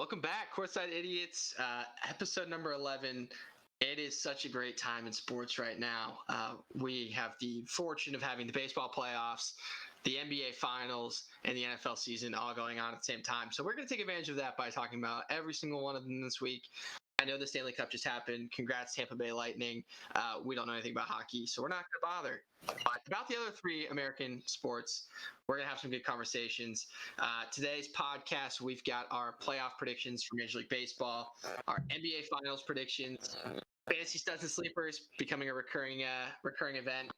Welcome back, Courtside Idiots. Episode number 11. It is such a great time in sports right now. We have the fortune of having the baseball playoffs, the NBA finals, and the NFL season all going on at the same time. So we're going to take advantage of that by talking about every single one of them this week. I know the Stanley Cup just happened. Congrats, Tampa Bay Lightning. We don't know anything about hockey, so we're not going to bother. But about the other three American sports, we're going to have some good conversations. Today's podcast, we've got our playoff predictions for Major League Baseball, our NBA Finals predictions, fantasy studs and sleepers becoming a recurring event,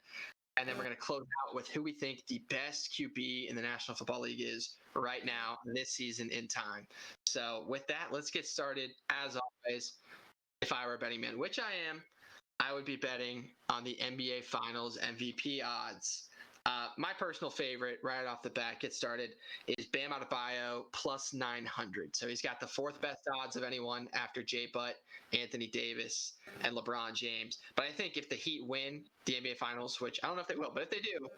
and then we're going to close out with who we think the best QB in the National Football League is right now this season in time. So with that, let's get started. As always, if I were a betting man, which I am, I would be betting on the NBA Finals MVP odds. My personal favorite, right off the bat, get started, is Bam Adebayo plus 900. So he's got the fourth best odds of anyone after Jay Butt, Anthony Davis, and LeBron James. But I think if the Heat win the NBA Finals, which I don't know if they will, but if they do,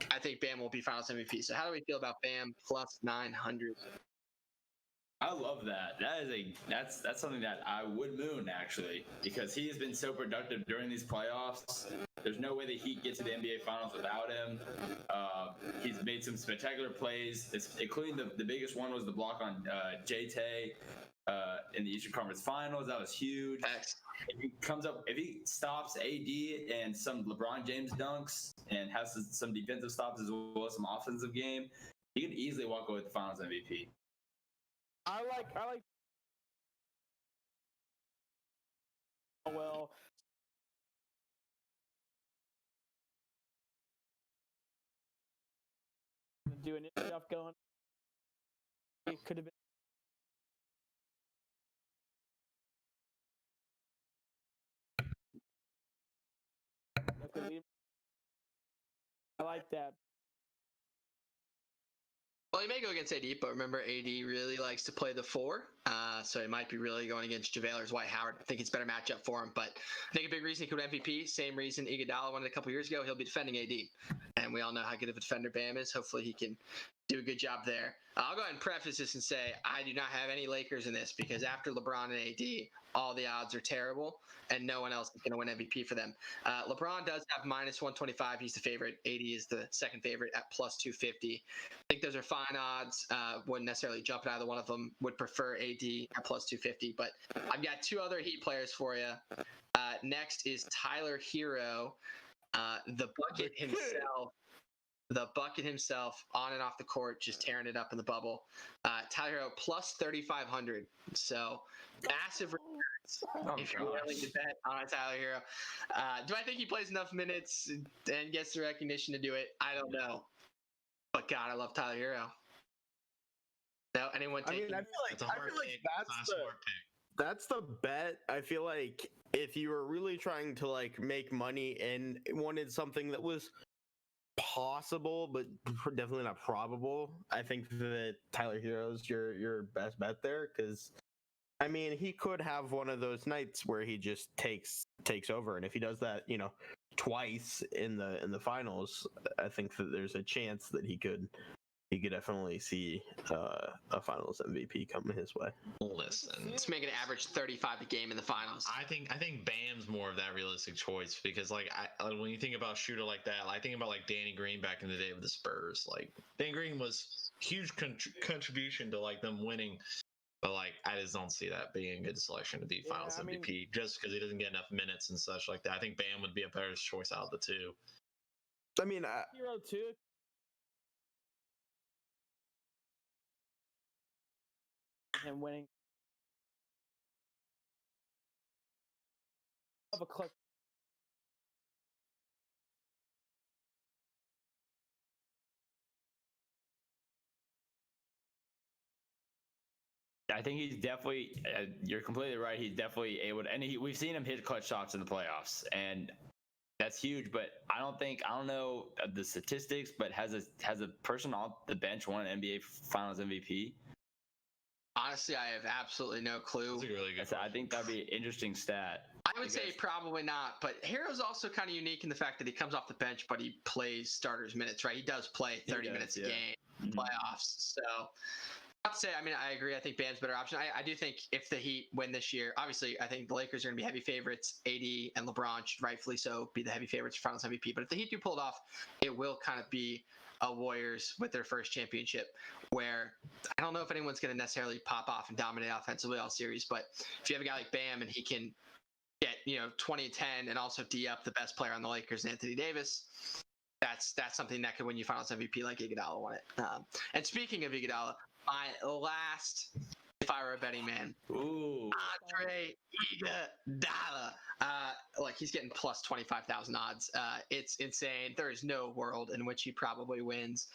I think Bam will be Finals MVP. So how do we feel about Bam plus 900? I love that. That's something that I would moon actually, because he has been so productive during these playoffs. There's no way the Heat get to the NBA Finals without him. He's made some spectacular plays, including the biggest one was the block on J-Tay in the Eastern Conference Finals. That was huge. If he stops AD and some LeBron James dunks and has some defensive stops as well as some offensive game, he can easily walk away with the Finals MVP. I like well doing stuff going. It could have been. I like that. Well, he may go against AD, but remember, AD really likes to play the four, so he might be really going against JaVale or Dwight Howard. I think it's a better matchup for him, but I think a big reason he could win MVP, same reason Iguodala won it a couple years ago, he'll be defending AD, and we all know how good of a defender Bam is. Hopefully he can do a good job there. I'll go ahead and preface this and say I do not have any Lakers in this because after LeBron and AD, all the odds are terrible, and no one else is going to win MVP for them. LeBron does have minus 125. He's the favorite. AD is the second favorite at plus 250. I think those are fine odds. Wouldn't necessarily jump at either one of them. Would prefer AD at plus 250. But I've got two other Heat players for you. Next is Tyler Herro, the bucket himself. The bucket himself, on and off the court, just tearing it up in the bubble. Tyler Herro plus 3,500. So massive returns if you're willing to bet on Tyler Herro. Do I think he plays enough minutes and gets the recognition to do it? I don't know. But God, I love Tyler Herro. No, anyone taking? I feel like that's the bet. I feel like if you were really trying to make money and wanted something that was possible but definitely not probable, I think that Tyler Herro's your best bet there, because he could have one of those nights where he just takes over, and if he does that twice in the finals, I think that there's a chance that he could definitely see a finals MVP coming his way. Listen, let's make it average 35 a game in the finals. I think Bam's more of that realistic choice, because when you think about a shooter like that, I think about Danny Green back in the day with the Spurs. Danny Green was huge contribution to them winning, but I just don't see that being a good selection to be finals MVP just because he doesn't get enough minutes and such like that. I think Bam would be a better choice out of the two. Hero too. Him winning of a clutch. I think he's definitely. You're completely right. He's definitely able to, and we've seen him hit clutch shots in the playoffs, and that's huge. But I don't know the statistics, but has a person on the bench won an NBA Finals MVP? Honestly, I have absolutely no clue. That's a really good question. I think that'd be an interesting stat. I would say probably not, but Herro's also kind of unique in the fact that he comes off the bench, but he plays starters minutes, right? He does play 30 minutes a game, playoffs. So I'll say, I mean, I agree. I think Bam's a better option. I do think if the Heat win this year, obviously, I think the Lakers are going to be heavy favorites. AD and LeBron should rightfully so be the heavy favorites for Finals MVP. But if the Heat do pull it off, it will kind of be a Warriors with their first championship, where I don't know if anyone's going to necessarily pop off and dominate offensively all series. But if you have a guy like Bam and he can get 20-10 and also D up the best player on the Lakers, Anthony Davis, that's something that could win you Finals MVP like Iguodala won it. And speaking of Iguodala, my last, if I were a betting man, Ooh. Andre Iguodala. Like he's getting plus 25,000 odds. It's insane. There is no world in which he probably wins.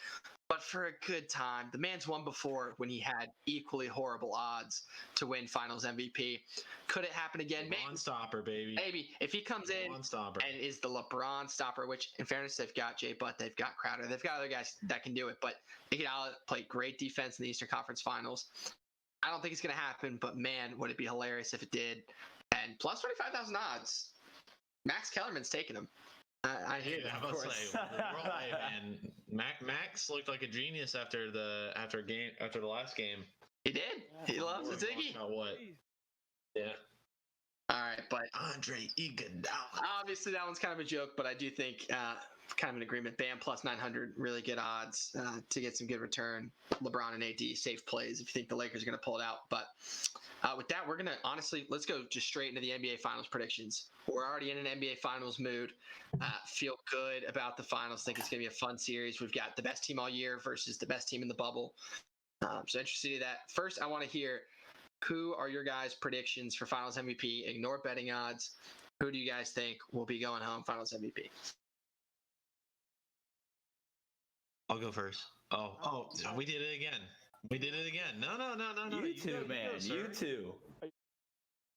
But for a good time, the man's won before when he had equally horrible odds to win Finals MVP. Could it happen again? LeBron stopper, baby. Maybe. If he comes in LeBron stopper. and is the LeBron stopper, which in fairness, they've got Jay Butt, they've got Crowder, they've got other guys that can do it. But Iguodala played great defense in the Eastern Conference Finals. I don't think it's going to happen, but man, would it be hilarious if it did. And plus 25,000 odds. Max Kellerman's taking him. I hear that, of course. Max looked like a genius after the last game. He did. He loves the Ziggy. What? Yeah. All right, but Andre Iguodala. Obviously, that one's kind of a joke, but I do think kind of an agreement. Bam plus 900, really good odds to get some good return. LeBron and AD, safe plays if you think the Lakers are going to pull it out. But with that, we're going to honestly, let's go just straight into the NBA Finals predictions. We're already in an NBA Finals mood. Feel good about the Finals. Think it's going to be a fun series. We've got the best team all year versus the best team in the bubble. So interested to see that. First, I want to hear, who are your guys' predictions for Finals MVP? Ignore betting odds. Who do you guys think will be going home Finals MVP? I'll go first. Oh, we did it again. We did it again. No. You two, man. You two.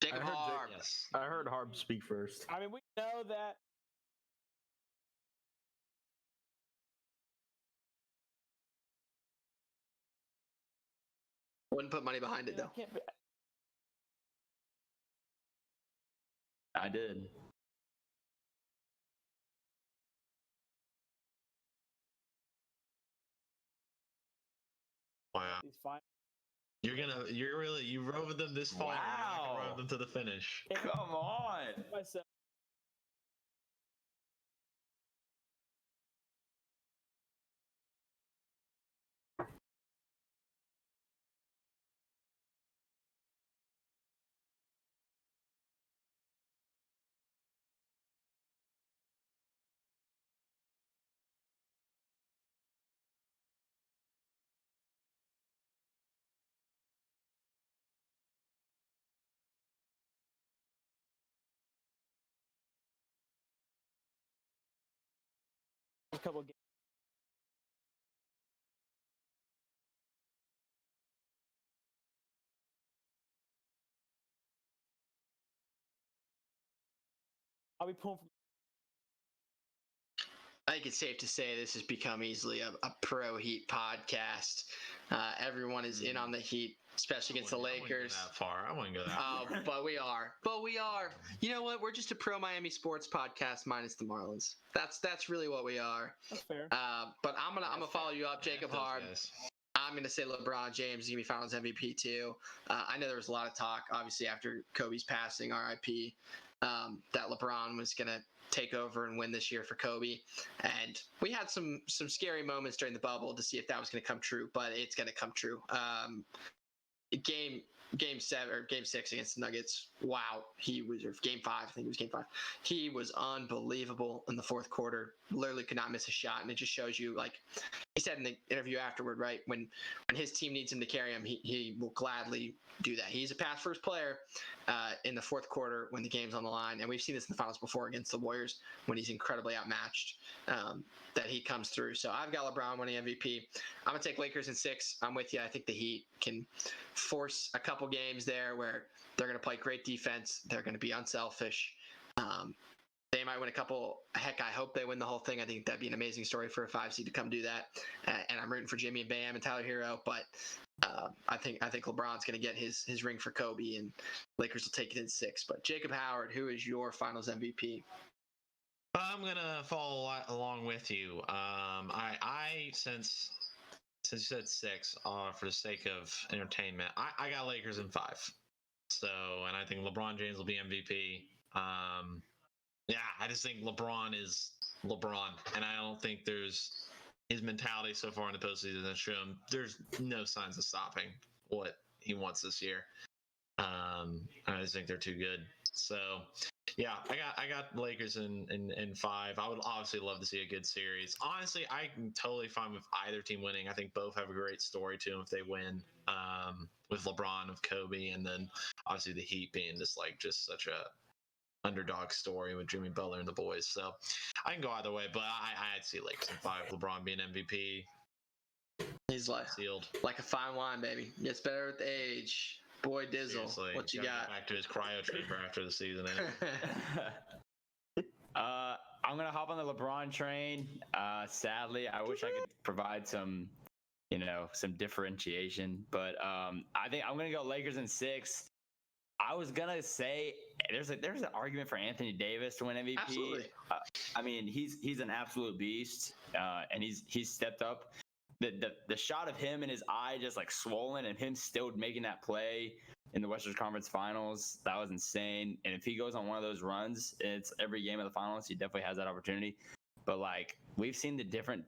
Jacob Harb. Yes. I heard Harb speak first. I mean, we know that. Wouldn't put money behind it, though. Can't be, I did. Wow. he's fine. You rode them this far. Wow. You're not gonna ride them to the finish. Come on. Myself. A couple games. I'll be pulling from. I think it's safe to say this has become easily a pro Heat podcast. Everyone is in on the Heat, especially against the Lakers. I wouldn't go that far. But we are. You know what? We're just a pro Miami sports podcast minus the Marlins. That's really what we are. That's fair. But I'm gonna follow you up, Jacob Those Harb. guys. I'm going to say LeBron James is going to be Finals MVP too. I know there was a lot of talk, obviously, after Kobe's passing, RIP, that LeBron was going to take over and win this year for Kobe. And we had some scary moments during the bubble to see if that was going to come true, but it's going to come true. Game 7 or Game 6 against the Nuggets. Wow, or Game 5. I think it was Game 5. He was unbelievable in the fourth quarter. Literally could not miss a shot, and it just shows you, like he said in the interview afterward, right? When his team needs him to carry him, he will gladly do that. He's a pass first player in the fourth quarter when the game's on the line, and we've seen this in the finals before against the Warriors when he's incredibly outmatched. That he comes through. So I've got LeBron winning MVP. I'm gonna take Lakers in 6. I'm with you. I think the Heat can force a couple games there where they're gonna play great defense. They're gonna be unselfish. They might win a couple. Heck, I hope they win the whole thing. I think that'd be an amazing story for a 5 seed to come do that. And I'm rooting for Jimmy and Bam and Tyler Hero. But I think LeBron's going to get his ring for Kobe, and Lakers will take it in 6. But Jacob Howard, who is your Finals MVP? I'm gonna follow along with you. I since since you said 6, for the sake of entertainment, I got Lakers in 5. So, and I think LeBron James will be MVP. Yeah, I just think LeBron is LeBron, and I don't think there's his mentality so far in the postseason has shown there's no signs of stopping what he wants this year. I just think they're too good. So, yeah, I got Lakers in 5. I would obviously love to see a good series. Honestly, I'm totally fine with either team winning. I think both have a great story to them if they win. With LeBron, with Kobe, and then obviously the Heat being just such a underdog story with Jimmy Butler and the boys. So I can go either way, but I'd see Lakers in 5. LeBron being MVP. He's sealed like a fine wine, baby. Gets better with age. Boy Dizzle, Seriously, what you gotta got? Get back to his cryo chamber after the season ends. I'm gonna hop on the LeBron train. Sadly, I wish I could provide some differentiation, but I think I'm gonna go Lakers in 6. I was gonna say there's an argument for Anthony Davis to win MVP. Absolutely. I mean, he's an absolute beast, and he's stepped up. The shot of him and his eye just like swollen, and him still making that play in the Western Conference Finals, that was insane. And if he goes on one of those runs, it's every game of the finals, he definitely has that opportunity. But like we've seen the different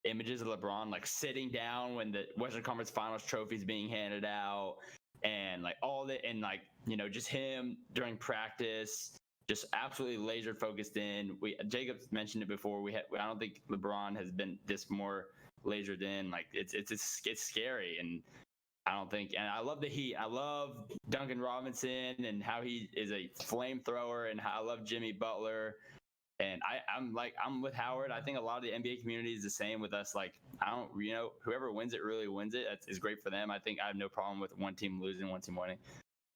images of LeBron like sitting down when the Western Conference Finals trophy's being handed out, and like all the and just him during practice, just absolutely laser focused in. Jacob mentioned it before. I don't think LeBron has been this more lasered in. Like it's scary, and I don't think. And I love the Heat. I love Duncan Robinson and how he is a flamethrower, and how I love Jimmy Butler. And I'm with Howard. I think a lot of the NBA community is the same with us. Like whoever wins it really wins it. That's great for them. I think I have no problem with one team losing, one team winning.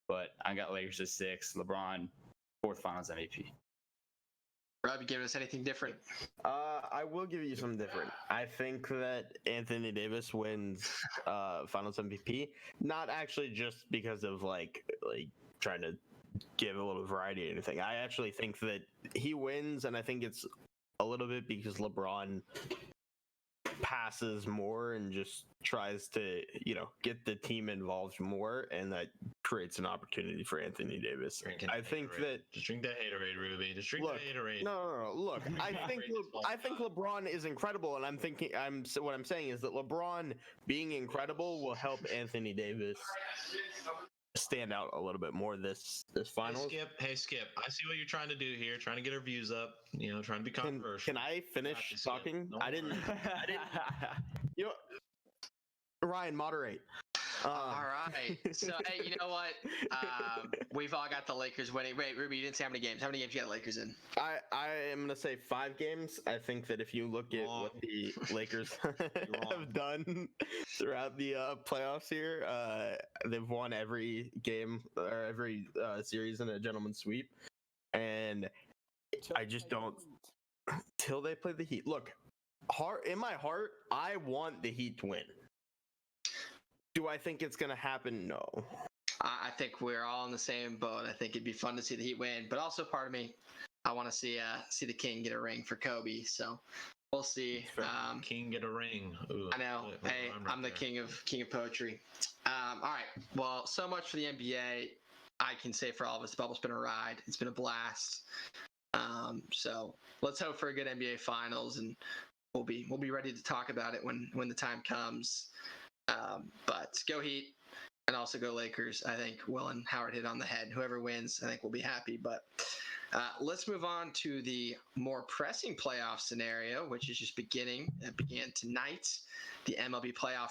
But I got Lakers at 6. LeBron, 4th Finals MVP. Rob, you giving us anything different? I will give you something different. I think that Anthony Davis wins Finals MVP, not actually just because of like trying to give a little variety or anything. I actually think that he wins, and I think it's a little bit because LeBron passes more and just tries to, get the team involved more, and that creates an opportunity for Anthony Davis. I think that just drink that Haterade, Ruby. Just drink that Haterade. No. Look, I think LeBron is incredible, and what I'm saying is that LeBron being incredible will help Anthony Davis stand out a little bit more this finals. Hey Skip, I see what you're trying to do here, trying to get our views up, trying to be controversial. Can I finish talking? I didn't Ryan, moderate. All right. So, hey, you know what? We've all got the Lakers winning. Wait, Ruby, you didn't say how many games. How many games you got the Lakers in? I am going to say 5 games. I think that if you look at what the Lakers have done throughout the playoffs here, they've won every game or every series in a gentleman's sweep. And I just don't... Till they play the Heat. Look, in my heart, I want the Heat to win. Do I think it's going to happen? No. I think we're all in the same boat. I think it'd be fun to see the Heat win, but also part of me, I want to see the King get a ring for Kobe. So we'll see. King get a ring. Ooh, I know. Hey, I'm the king of poetry. All right. Well, so much for the NBA. I can say for all of us, the bubble's been a ride. It's been a blast. So let's hope for a good NBA Finals, and we'll be ready to talk about it when the time comes. But go Heat, and also go Lakers. I think Will and Howard hit on the head. Whoever wins, I think we'll be happy. But let's move on to the more pressing playoff scenario, which is just beginning. It began tonight, the MLB playoff.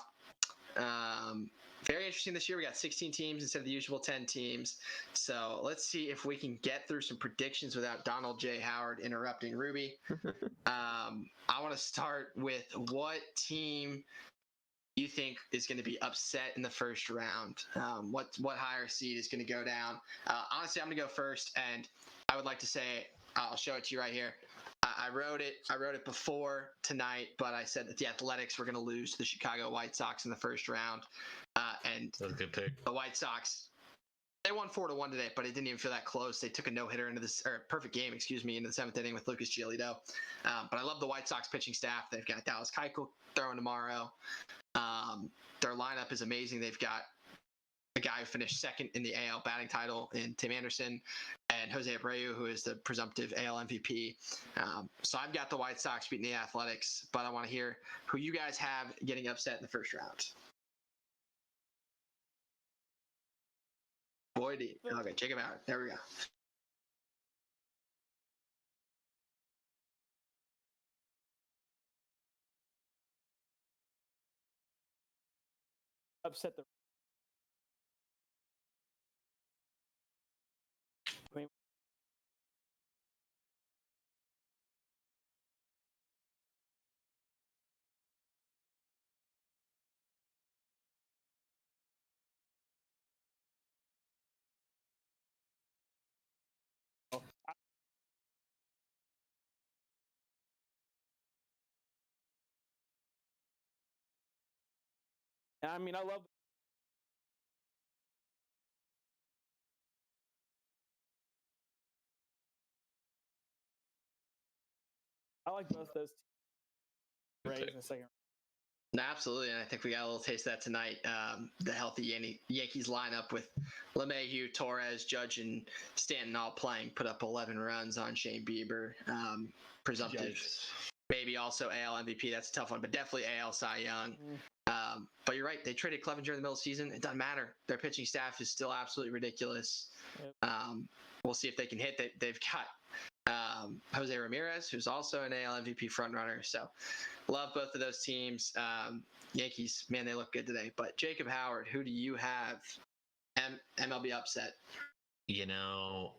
Very interesting this year. We got 16 teams instead of the usual 10 teams. So let's see if we can get through some predictions without Donald J. Howard interrupting Ruby. I want to start with what team you think is going to be upset in the first round? What higher seed is going to go down? Honestly, I'm going to go first, and I would like to say, I'll show it to you right here. I wrote it before tonight, but I said that the Athletics were going to lose to the Chicago White Sox in the first round. And that's a good pick. The White Sox, they won 4-1 today, but it didn't even feel that close. They took a no-hitter into this, or perfect game, into the 7th inning with Lucas Giolito. But I love the White Sox pitching staff. They've got Dallas Keuchel throwing tomorrow. Their lineup is amazing. They've got a guy who finished second in the AL batting title in Tim Anderson, and Jose Abreu, who is the presumptive AL MVP. So I've got the White Sox beating the Athletics, but I want to hear who you guys have getting upset in the first round. Boyd, okay, Jacob Howard. There we go. Upset the. I mean, I love. I like both those Good Rays pick. in the second. No, absolutely, and I think we got a little taste of that tonight. The healthy Yankees lineup with LeMahieu, Torres, Judge, and Stanton all playing put up 11 runs on Shane Bieber. Presumptive, Yikes. maybe also AL MVP. That's a tough one, but definitely AL Cy Young. But you're right. They traded Clevenger in the middle of the season. It doesn't matter. Their pitching staff is still absolutely ridiculous. Yep. We'll see if they can hit. They've got Jose Ramirez, who's also an AL MVP frontrunner. So love both of those teams. Yankees, man, they look good today. But Jacob Howard, who do you have MLB upset? You know,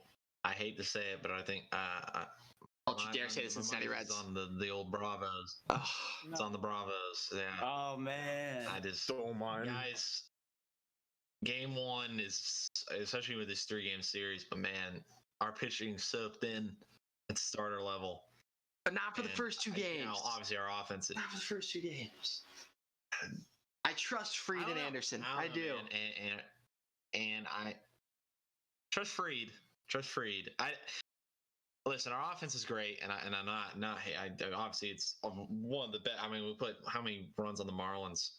I hate to say it, but I think Don't you dare say the Cincinnati money Reds. is on the old Bravos. Oh, It's on the Bravos. Yeah. Oh man. I just Don't mind. guys. Game one is especially with this 3-game series, but man, our pitching's so thin at the starter level. but not for the And first two games. You know, obviously our offense. Not for the first 2 games. I trust Fried and Anderson. I don't do. know, man. And I trust Fried. Listen, our offense is great, and I'm not. Obviously, it's one of the best. I mean, we put how many runs on the Marlins?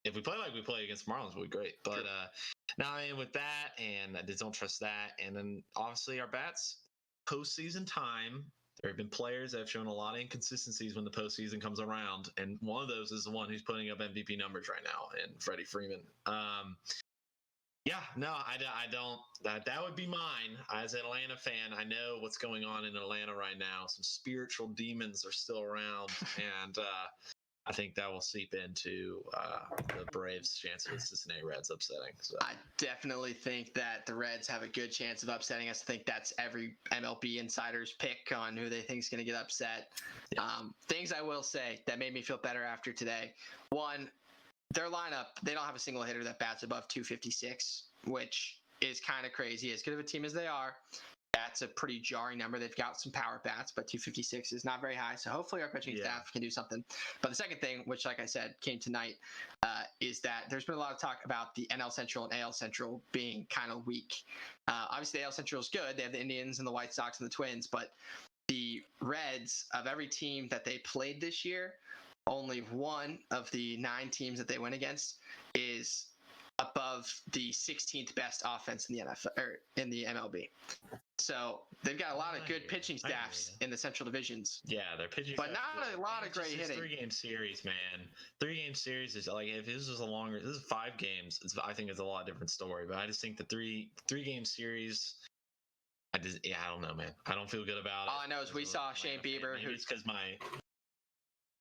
If we play like we play against Marlins, we'll be great. But now I mean, with that, and I just don't trust that. And then obviously our bats, postseason time. There have been players that have shown a lot of inconsistencies when the postseason comes around, and one of those is the one who's putting up MVP numbers right now, and Freddie Freeman. Yeah, no, I don't. That would be mine. As an Atlanta fan, I know what's going on in Atlanta right now. Some spiritual demons are still around, and I think that will seep into the Braves' chance of the Cincinnati Reds upsetting. So. I definitely think that the Reds have a good chance of upsetting us. I think that's every MLB insider's pick on who they think is going to get upset. Yeah. Things I will say that made me feel better after today. One, their lineup, they don't have a single hitter that bats above 256, which is kind of crazy. As good of a team as they are, that's a pretty jarring number. They've got some power bats, but 256 is not very high. So hopefully our pitching staff can do something. But the second thing, which like I said, came tonight, is that there's been a lot of talk about the NL Central and AL Central being kind of weak. Obviously, the AL Central is good. They have the Indians and the White Sox and the Twins, but the Reds, of every team that they played this year, only one of the 9 teams that they went against is above the 16th best offense in the NFL or in the MLB. So they've got a lot of good pitching staffs in the Central divisions. Yeah, they're pitching, but not a lot of great hitting. 3-game series, man. 3-game series is like if this was a longer. This is 5 games. I think it's a lot different story. But I just think the 3-game series. I don't know, man. I don't feel good about it. All I know is we saw Shane Bieber. Maybe it's because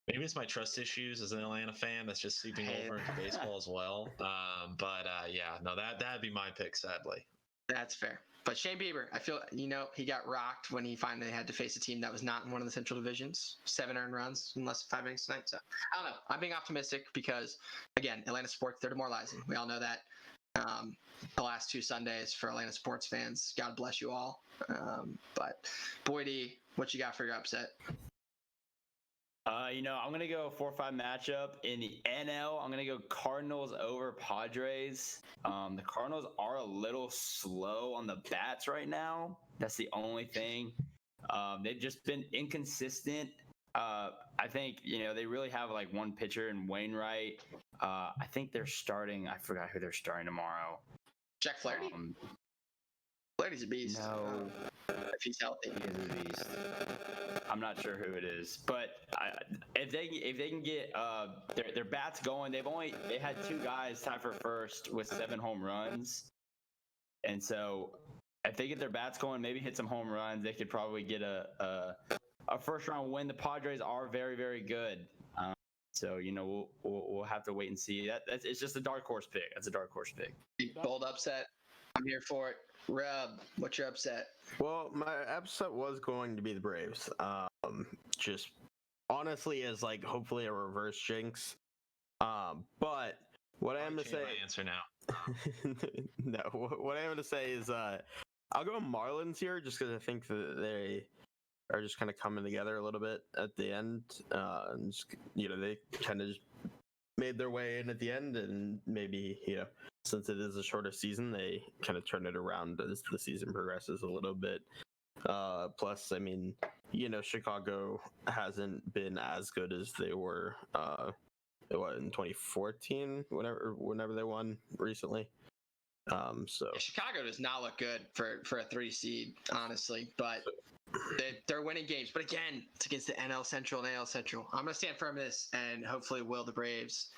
maybe it's my trust issues as an Atlanta fan that's just seeping over into baseball as well. Yeah, no, that'd be my pick, sadly. That's fair. But Shane Bieber, I feel, he got rocked when he finally had to face a team that was not in one of the Central divisions. 7 earned runs in less than 5 innings tonight. So I don't know. I'm being optimistic because, again, Atlanta sports, they're demoralizing. We all know that. The last 2 Sundays for Atlanta sports fans, God bless you all. But Boydie, what you got for your upset? I'm going to go 4-5 matchup. In the NL, I'm going to go Cardinals over Padres. The Cardinals are a little slow on the bats right now. That's the only thing. They've just been inconsistent. I think they really have like one pitcher in Wainwright. I think they're starting. I forgot who they're starting tomorrow. Jack Flaherty. Flaherty's a beast. No, if he's healthy. he is a beast. I'm not sure who it is, but if they can get their bats going, they had 2 guys tied for first with 7 home runs, and so if they get their bats going, maybe hit some home runs, they could probably get a first round win. The Padres are very, very good, so we'll have to wait and see. It's just a dark horse pick. That's a dark horse pick. Big bold upset. I'm here for it. Rub, what's your upset? Well, my upset was going to be the Braves. Just honestly, as like hopefully a reverse jinx. But what I am to say, my answer now. no, what I am to say is, I'll go Marlins here, just because I think that they are just kind of coming together a little bit at the end. And just, they kind of just made their way in at the end, and maybe since it is a shorter season, they kind of turn it around as the season progresses a little bit. Plus, I mean, Chicago hasn't been as good as they were in 2014, whenever they won recently. So Chicago does not look good for a 3 seed, honestly, but they're winning games. But again, it's against the NL Central and AL Central. I'm gonna stand firm in this and hopefully will the Braves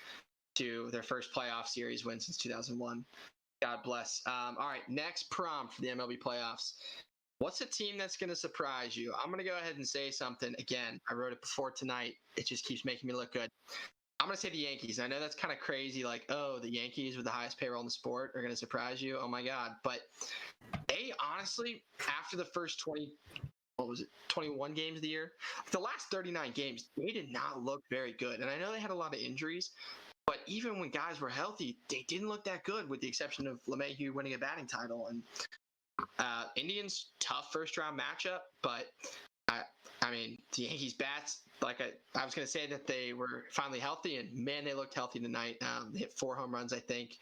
to their first playoff series win since 2001. God bless. All right, next prompt for the MLB playoffs. What's a team that's going to surprise you? I'm going to go ahead and say something. Again, I wrote it before tonight. It just keeps making me look good. I'm going to say the Yankees. I know that's kind of crazy. Like, oh, the Yankees with the highest payroll in the sport are going to surprise you. Oh, my God. But they honestly, after the first 21 games of the year, the last 39 games, they did not look very good. And I know they had a lot of injuries. But even when guys were healthy, they didn't look that good, with the exception of LeMahieu winning a batting title. And Indians, tough first-round matchup, but I mean, the Yankees bats, like I was going to say that they were finally healthy, and man, they looked healthy tonight. They hit 4 home runs, I think.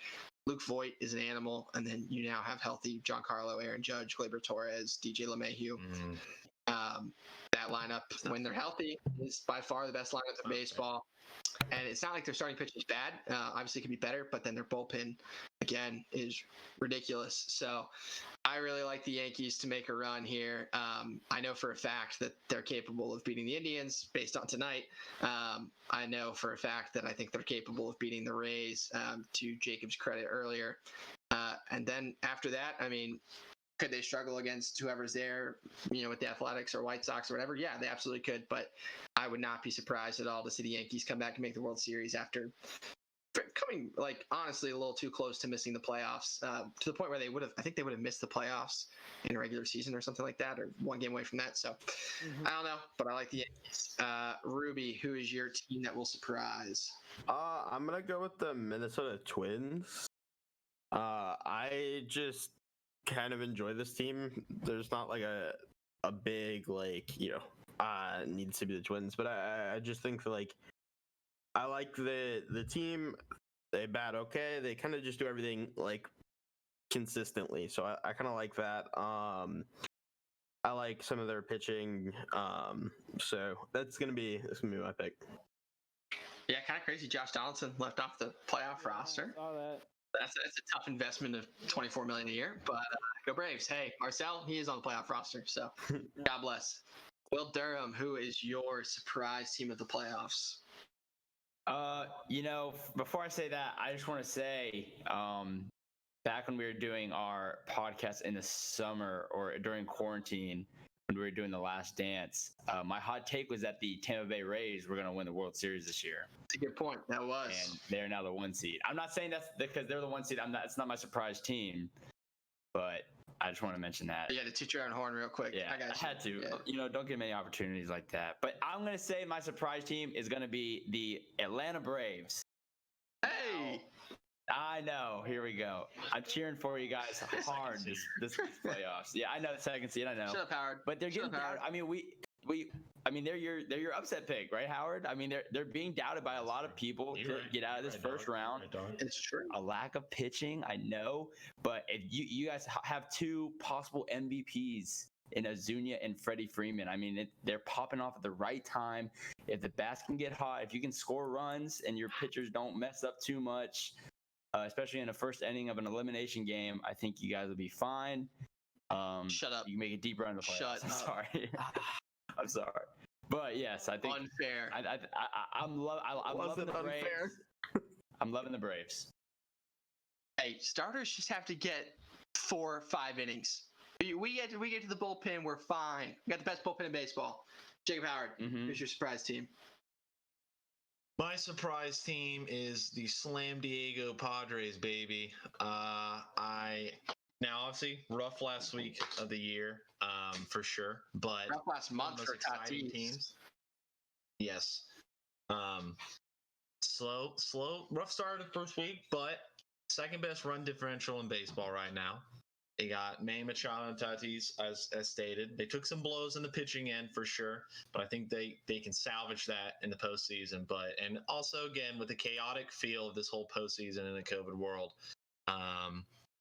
Luke Voit is an animal, and then you now have healthy Giancarlo, Aaron Judge, Gleyber Torres, DJ LeMahieu. That lineup, when they're healthy, is by far the best lineup in baseball. And it's not like their starting pitch is bad. Obviously, it could be better, but then their bullpen, again, is ridiculous. So I really like the Yankees to make a run here. I know for a fact that they're capable of beating the Indians based on tonight. I know for a fact that I think they're capable of beating the Rays, to Jacob's credit earlier. And then after that, I mean, could they struggle against whoever's there, with the Athletics or White Sox or whatever? Yeah, they absolutely could. But I would not be surprised at all to see the Yankees come back and make the World Series after coming, honestly, a little too close to missing the playoffs, to the point where I think they would have missed the playoffs in a regular season or something like that, or 1 game away from that. So I don't know, but I like the Yankees. Ruby, who is your team that will surprise? I'm going to go with the Minnesota Twins. I just kind of enjoy this team. There's not like a big needs to be the Twins, but I just think that I like the team. They bat okay. They kind of just do everything consistently, so I kind of like that. I like some of their pitching, so that's gonna be my pick. Yeah, kind of crazy. Josh Donaldson left off the playoff roster. I saw that. That's a tough investment of $24 million a year, but go Braves. Hey, Marcel, he is on the playoff roster, so God bless. Will Durham, who is your surprise team of the playoffs? Before I say that, I just want to say, back when we were doing our podcast in the summer or during quarantine, when we were doing The Last Dance, my hot take was that the Tampa Bay Rays were going to win the World Series this year. That's a good point. That was. And they're now the 1 seed. I'm not saying that's because they're the 1 seed. It's not my surprise team, but I just want to mention that. You had to toot your own horn real quick. Yeah, I had to. Yeah. Don't get many opportunities like that. But I'm going to say my surprise team is going to be the Atlanta Braves. Hey! I know. Here we go. I'm cheering for you guys hard this playoffs. Yeah, I know the second seed. I know. Shut up, Howard. But they're getting doubted. I mean, they're your upset pick, right, Howard? I mean, they're being doubted by a lot of people to get out of this first round. It's true. A lack of pitching, I know, but if you guys have 2 possible MVPs in Azuña and Freddie Freeman. I mean, they're popping off at the right time. If the bats can get hot, if you can score runs and your pitchers don't mess up too much, especially in the first inning of an elimination game, I think you guys will be fine. Shut up. You can make a deep run in the playoffs. Shut I'm up. sorry. I'm sorry. But yes, I think Unfair. I'm loving the Braves. unfair? I'm loving the Braves. Hey, starters just have to get 4 or 5 innings. We get to the bullpen, we're fine. We got the best bullpen in baseball. Jacob Howard, who's your surprise team? My surprise team is the Slam Diego Padres, baby. Now obviously rough last week of the year, for sure, but Rough last month most for exciting Tatis. teams. Yes. Slow, rough start of the first week, but second best run differential in baseball right now. They got Manny Machado and Tatis, as stated. They took some blows in the pitching end for sure, but I think they can salvage that in the postseason. And also again with the chaotic feel of this whole postseason in the COVID world, I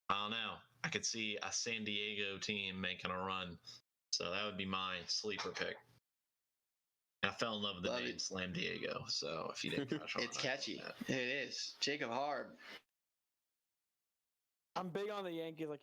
don't know. I could see a San Diego team making a run, so that would be my sleeper pick. I fell in love with the name Slam Diego, so if you didn't catch on, It's catchy. It is. Jacob Hard. I'm big on the Yankees. Like,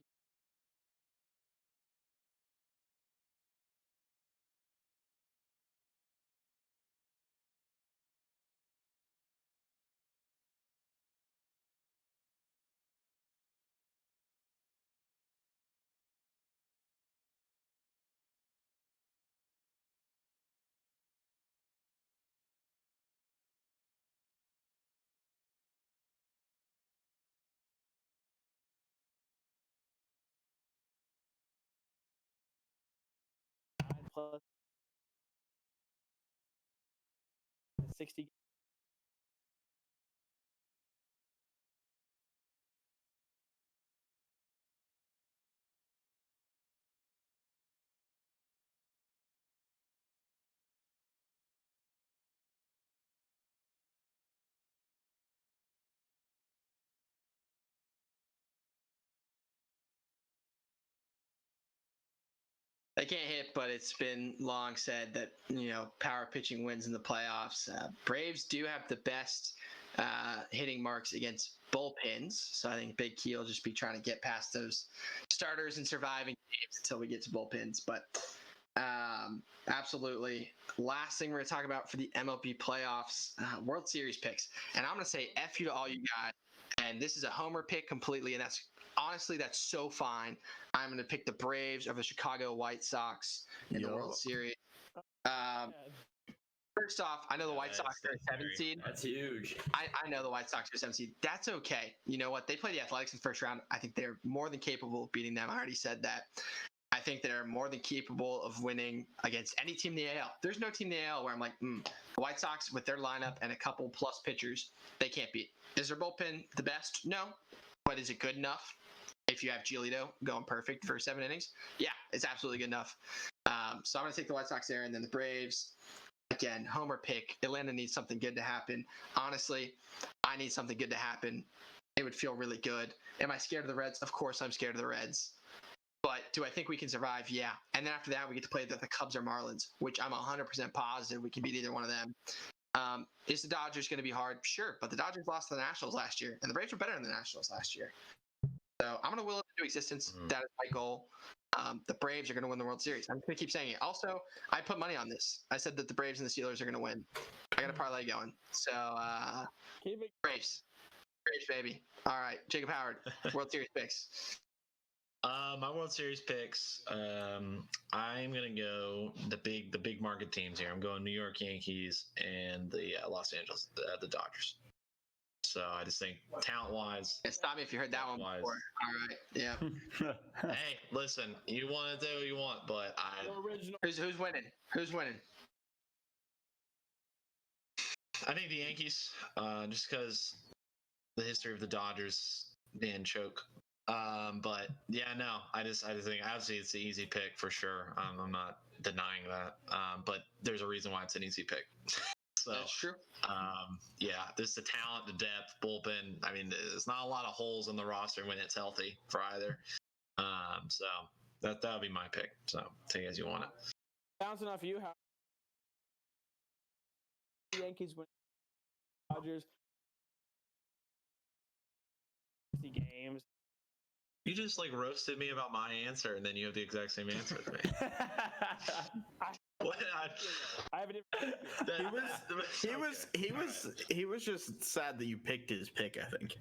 plus 60. They can't hit, but it's been long said that, power pitching wins in the playoffs. Braves do have the best hitting marks against bullpens, so I think Big Key will just be trying to get past those starters and surviving games until we get to bullpens. But absolutely. Last thing we're going to talk about for the MLB playoffs, World Series picks. And I'm going to say F you to all you guys. And this is a homer pick completely, and that's so fine. I'm going to pick the Braves over the Chicago White Sox in the World Series. First off, I know the White Sox are a 7 seed. That's huge. I know the White Sox are a 7 seed. That's okay. You know what? They play the Athletics in the first round. I think they're more than capable of beating them. I already said that. I think they're more than capable of winning against any team in the AL. There's no team in the AL where I'm like, the White Sox with their lineup and a couple plus pitchers, they can't beat. Is their bullpen the best? No. But is it good enough? If you have Giolito going perfect for 7 innings, yeah, it's absolutely good enough. So I'm going to take the White Sox there, and then the Braves. Again, homer pick. Atlanta needs something good to happen. Honestly, I need something good to happen. It would feel really good. Am I scared of the Reds? Of course I'm scared of the Reds. But do I think we can survive? Yeah. And then after that, we get to play the Cubs or Marlins, which I'm 100% positive we can beat either one of them. Is the Dodgers going to be hard? Sure. But the Dodgers lost to the Nationals last year, and the Braves were better than the Nationals last year. So I'm going to will it into existence. That is my goal. The Braves are going to win the World Series. I'm going to keep saying it. Also, I put money on this. I said that the Braves and the Steelers are going to win. I got a parlay going. So, Braves. Braves, baby. All right. Jacob Howard, World Series picks. My World Series picks. I'm gonna go the big market teams here. I'm going New York Yankees and the Los Angeles the Dodgers. So I just think talent-wise. And stop me if you heard that one before. All right. Yeah. Hey, listen. You want to do what you want, but Who's winning? Who's winning? I think the Yankees. Just because the history of the Dodgers didn't choke. But yeah, no, I just think obviously it's the easy pick for sure. I'm not denying that. But there's a reason why it's an easy pick. So that's true. Yeah, there's the talent, the depth, bullpen. I mean, there's not a lot of holes in the roster when it's healthy for either. So that would be my pick. So take it as you want it. Bouncing off you, how the Yankees win Dodgers 60 games. You just like roasted me about my answer, and then you have the exact same answer as me. What? I have a different. He was just sad that you picked his pick, I think.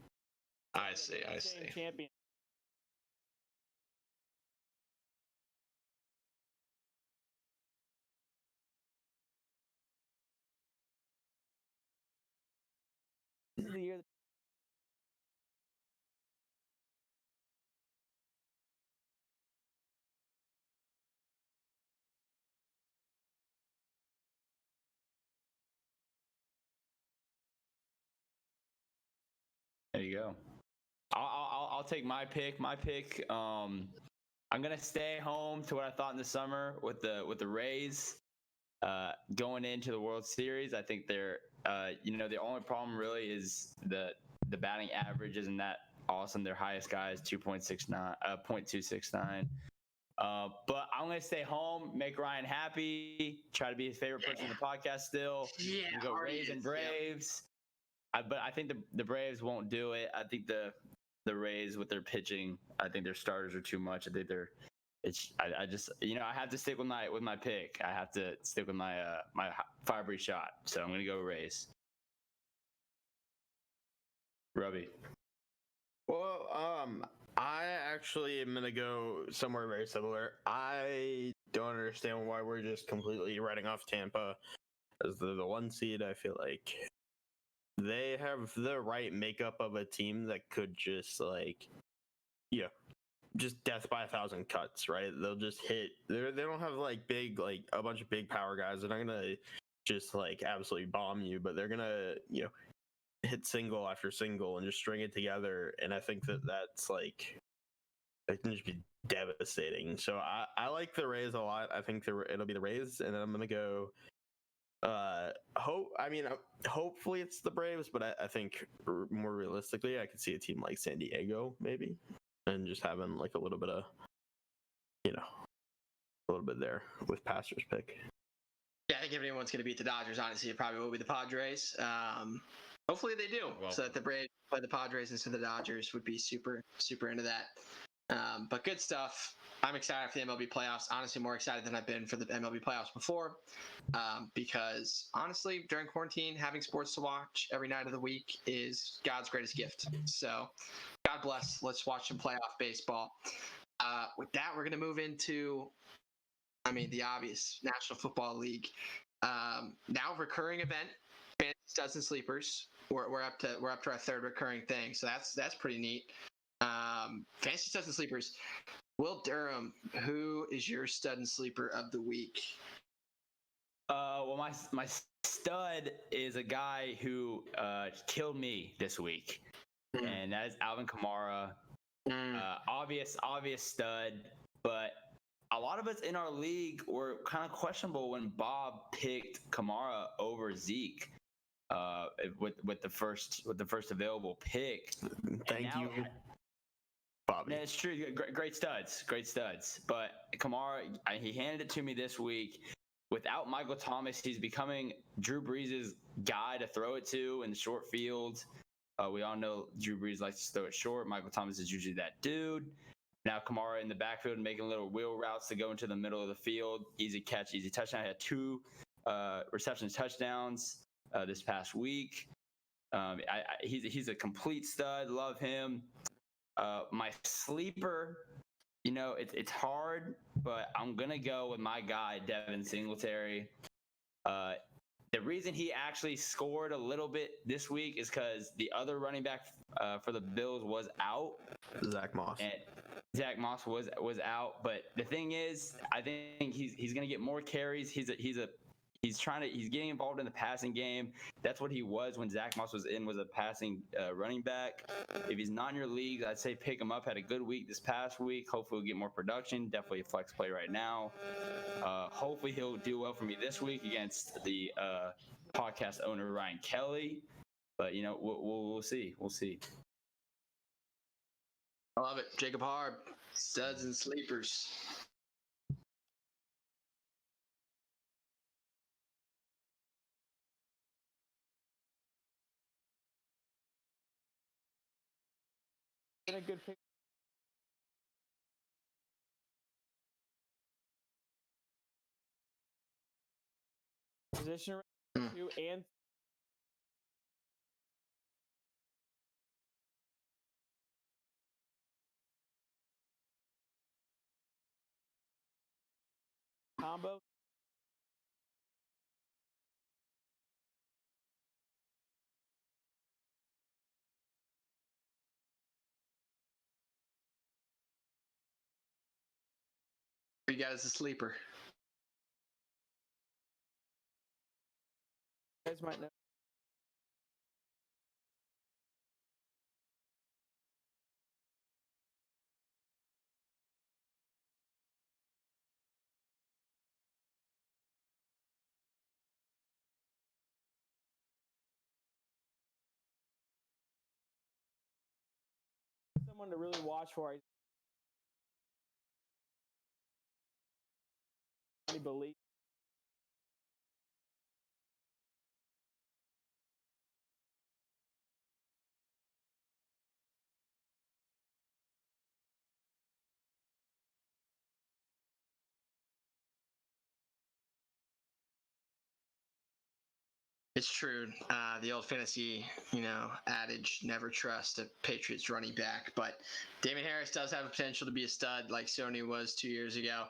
I see. Champion. This is the year. There you go. I'll take my pick. I'm gonna stay home to what I thought in the summer with the Rays going into the World Series. I think they're the only problem really is the batting average isn't that awesome. Their highest guy is 0.269. But I'm gonna stay home, make Ryan happy, try to be his favorite person in the podcast still. Yeah, go Rays and Braves. But I think the Braves won't do it. I think the Rays with their pitching, I think their starters are too much. I think I just I have to stick with my pick. I have to stick with my my fire breathe shot. So I'm gonna go Rays. Robbie. Well, I actually am gonna go somewhere very similar. I don't understand why we're just completely writing off Tampa as the 1 seed. I feel like they have the right makeup of a team that could just just death by 1,000 cuts, right? They'll just hit. They don't have a bunch of big power guys. They're not gonna just absolutely bomb you, but they're gonna hit single after single and just string it together. And I think that's it can just be devastating. So I like the Rays a lot. I think it'll be the Rays, and then I'm gonna go. Hopefully it's the Braves, but I think more realistically, I could see a team like San Diego maybe, and just having a little bit of, a little bit there with Pastor's pick. Yeah, I think if anyone's going to beat the Dodgers, honestly, it probably will be the Padres. Hopefully they do, so that the Braves play the Padres instead of the Dodgers. Would be super, super into that. But good stuff. I'm excited for the MLB playoffs. Honestly, more excited than I've been for the MLB playoffs before, because honestly, during quarantine, having sports to watch every night of the week is God's greatest gift. So, God bless. Let's watch some playoff baseball. With that, we're going to move into, the obvious National Football League. Now recurring event, Fantasy Studs and Sleepers. We're up to our third recurring thing, so that's pretty neat. Fantasy Studs and Sleepers. Will Durham, who is your stud and sleeper of the week? Well, my stud is a guy who killed me this week, and that is Alvin Kamara. Obvious stud, but a lot of us in our league were kind of questionable when Bob picked Kamara over Zeke with the first available pick. Thank you, Bobby. Yeah, it's true. Great studs. But Kamara, he handed it to me this week. Without Michael Thomas, he's becoming Drew Brees' guy to throw it to in the short field. We all know Drew Brees likes to throw it short. Michael Thomas is usually that dude. Now Kamara in the backfield making little wheel routes to go into the middle of the field. Easy catch, easy touchdown. He had 2 receptions touchdowns this past week. He's a complete stud. Love him. My sleeper, it's hard, but I'm going to go with my guy, Devin Singletary. The reason he actually scored a little bit this week is because the other running back for the Bills was out. Zach Moss. And Zach Moss was out. But the thing is, I think he's going to get more carries. He's getting involved in the passing game. That's what he was when Zach Moss was a passing running back. If he's not in your league, I'd say pick him up. Had a good week this past week. Hopefully he'll get more production. Definitely a flex play right now. Hopefully he'll do well for me this week against the podcast owner Ryan Kelly. But we'll see. We'll see. I love it. Jacob Harb, studs and sleepers. Been a good pick. Position Mm. 2 and combo. You got as a sleeper. You guys might know. Someone to really watch for. I believe. It's true. The old fantasy, adage, never trust a Patriots running back. But Damon Harris does have a potential to be a stud like Sony was 2 years ago.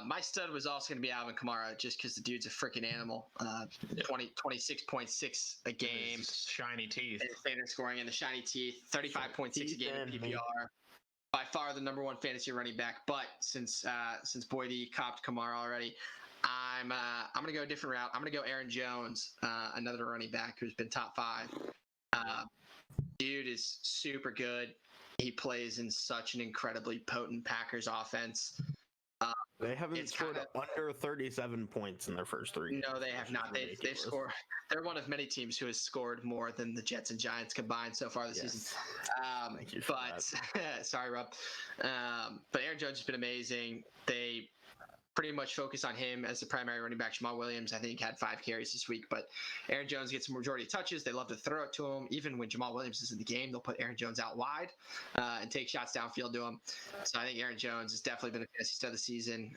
My stud was also going to be Alvin Kamara just because the dude's a freaking animal. 26.6 a game. Shiny teeth. And standard scoring and the shiny teeth. 35.6 a game in PPR. By far the number one fantasy running back. But since Boydie copped Kamara already, I'm gonna go a different route. I'm gonna go Aaron Jones, another running back who's been top 5. Dude is super good. He plays in such an incredibly potent Packers offense. They haven't scored under 37 points in their first 3 games. No, they have not. They've scored. They're one of many teams who has scored more than the Jets and Giants combined so far this season. Thank you for that. Sorry, Rob. But Aaron Jones has been amazing. They pretty much focus on him as the primary running back. Jamal Williams, I think, had 5 carries this week, but Aaron Jones gets the majority of touches. They love to throw it to him. Even when Jamal Williams is in the game, they'll put Aaron Jones out wide and take shots downfield to him. So I think Aaron Jones has definitely been a fantasy stud of the season.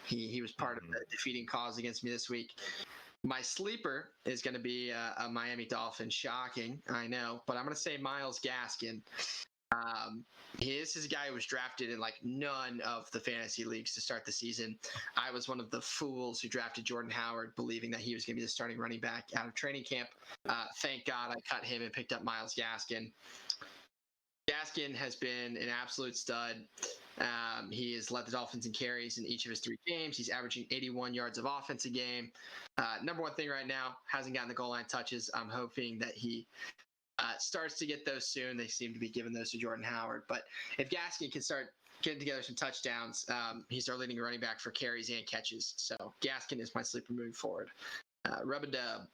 He was part of the defeating cause against me this week. My sleeper is going to be a Miami Dolphin. Shocking, I know, but I'm going to say Myles Gaskin. This is a guy who was drafted in like none of the fantasy leagues to start the season. I was one of the fools who drafted Jordan Howard, believing that he was going to be the starting running back out of training camp. Thank God I cut him and picked up Myles Gaskin. Gaskin has been an absolute stud. He has led the Dolphins in carries in each of his 3 games. He's averaging 81 yards of offense a game. Number one thing right now, hasn't gotten the goal line touches. I'm hoping that he starts to get those soon. They seem to be giving those to Jordan Howard. But if Gaskin can start getting together some touchdowns, he's our leading running back for carries and catches. So Gaskin is my sleeper moving forward. Rub a dub.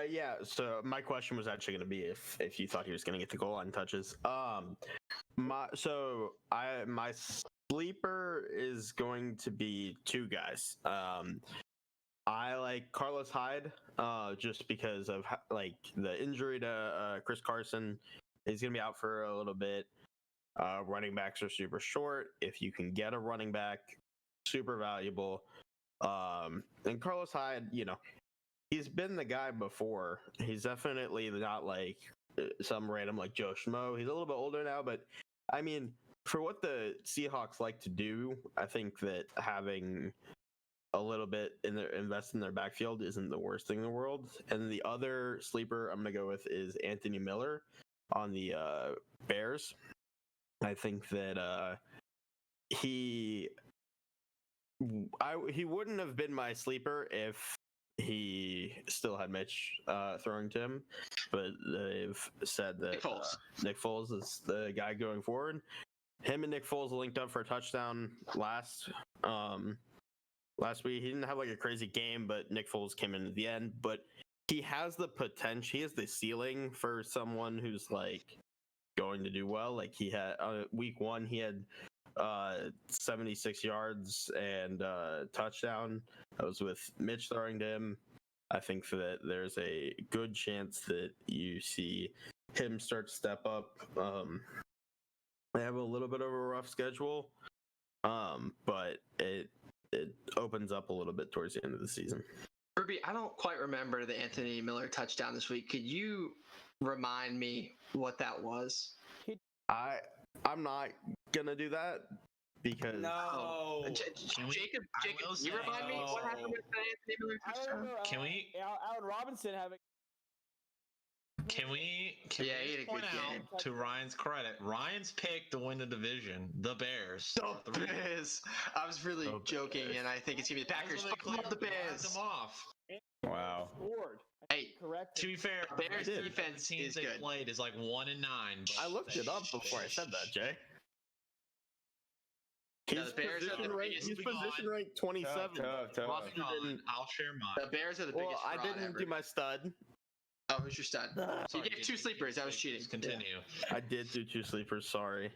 Yeah. So my question was actually going to be if you thought he was going to get the goal line touches. My sleeper is going to be 2 guys. I like Carlos Hyde, just because of like the injury to Chris Carson. He's gonna be out for a little bit. Running backs are super short. If you can get a running back, super valuable. And Carlos Hyde, he's been the guy before. He's definitely not like some random like Joe Schmo. He's a little bit older now, but I mean, for what the Seahawks like to do, I think that having a little bit invest in their backfield isn't the worst thing in the world. And the other sleeper I'm gonna go with is Anthony Miller on the Bears. I think that he wouldn't have been my sleeper if he still had Mitch throwing to him, but they've said that Nick Foles is the guy going forward. Him and Nick Foles linked up for a touchdown last week. He didn't have like a crazy game, but Nick Foles came in at the end. But he has the potential. He has the ceiling for someone who's like going to do well. Like he had week 1, he had 76 yards and touchdown. That was with Mitch throwing to him. I think that there's a good chance that you see him start to step up. They have a little bit of a rough schedule, but it opens up a little bit towards the end of the season. Ruby, I don't quite remember the Anthony Miller touchdown this week. Could you remind me what that was? I'm not gonna do that because No. Jacob, will can you say- remind me what happened with the Anthony Miller I touchdown? remember Can we- Allen Robinson having. Can we Yeah, he had a point good game. out to Ryan's credit, Ryan's picked to win the division, the Bears. The Bears. I was really The joking, Bears. and I think it's gonna be the Packers. That's when they Fuck the cleared Bears. them off. Wow. Scored. Hey, Correct. To be fair, Bears the defense teams is they good. played is like 1-9. but I looked it up before I said that, Jay. No, His the Bears are position the ranked. biggest He's moving position on. ranked 27. Tough. Moving on, I'll share mine. the Bears are the Well, biggest I fraud didn't ever. do my stud. Oh, who's your stud? Sorry, you gave 2 sleepers. That was cheating. Just continue. I did do 2 sleepers. Sorry.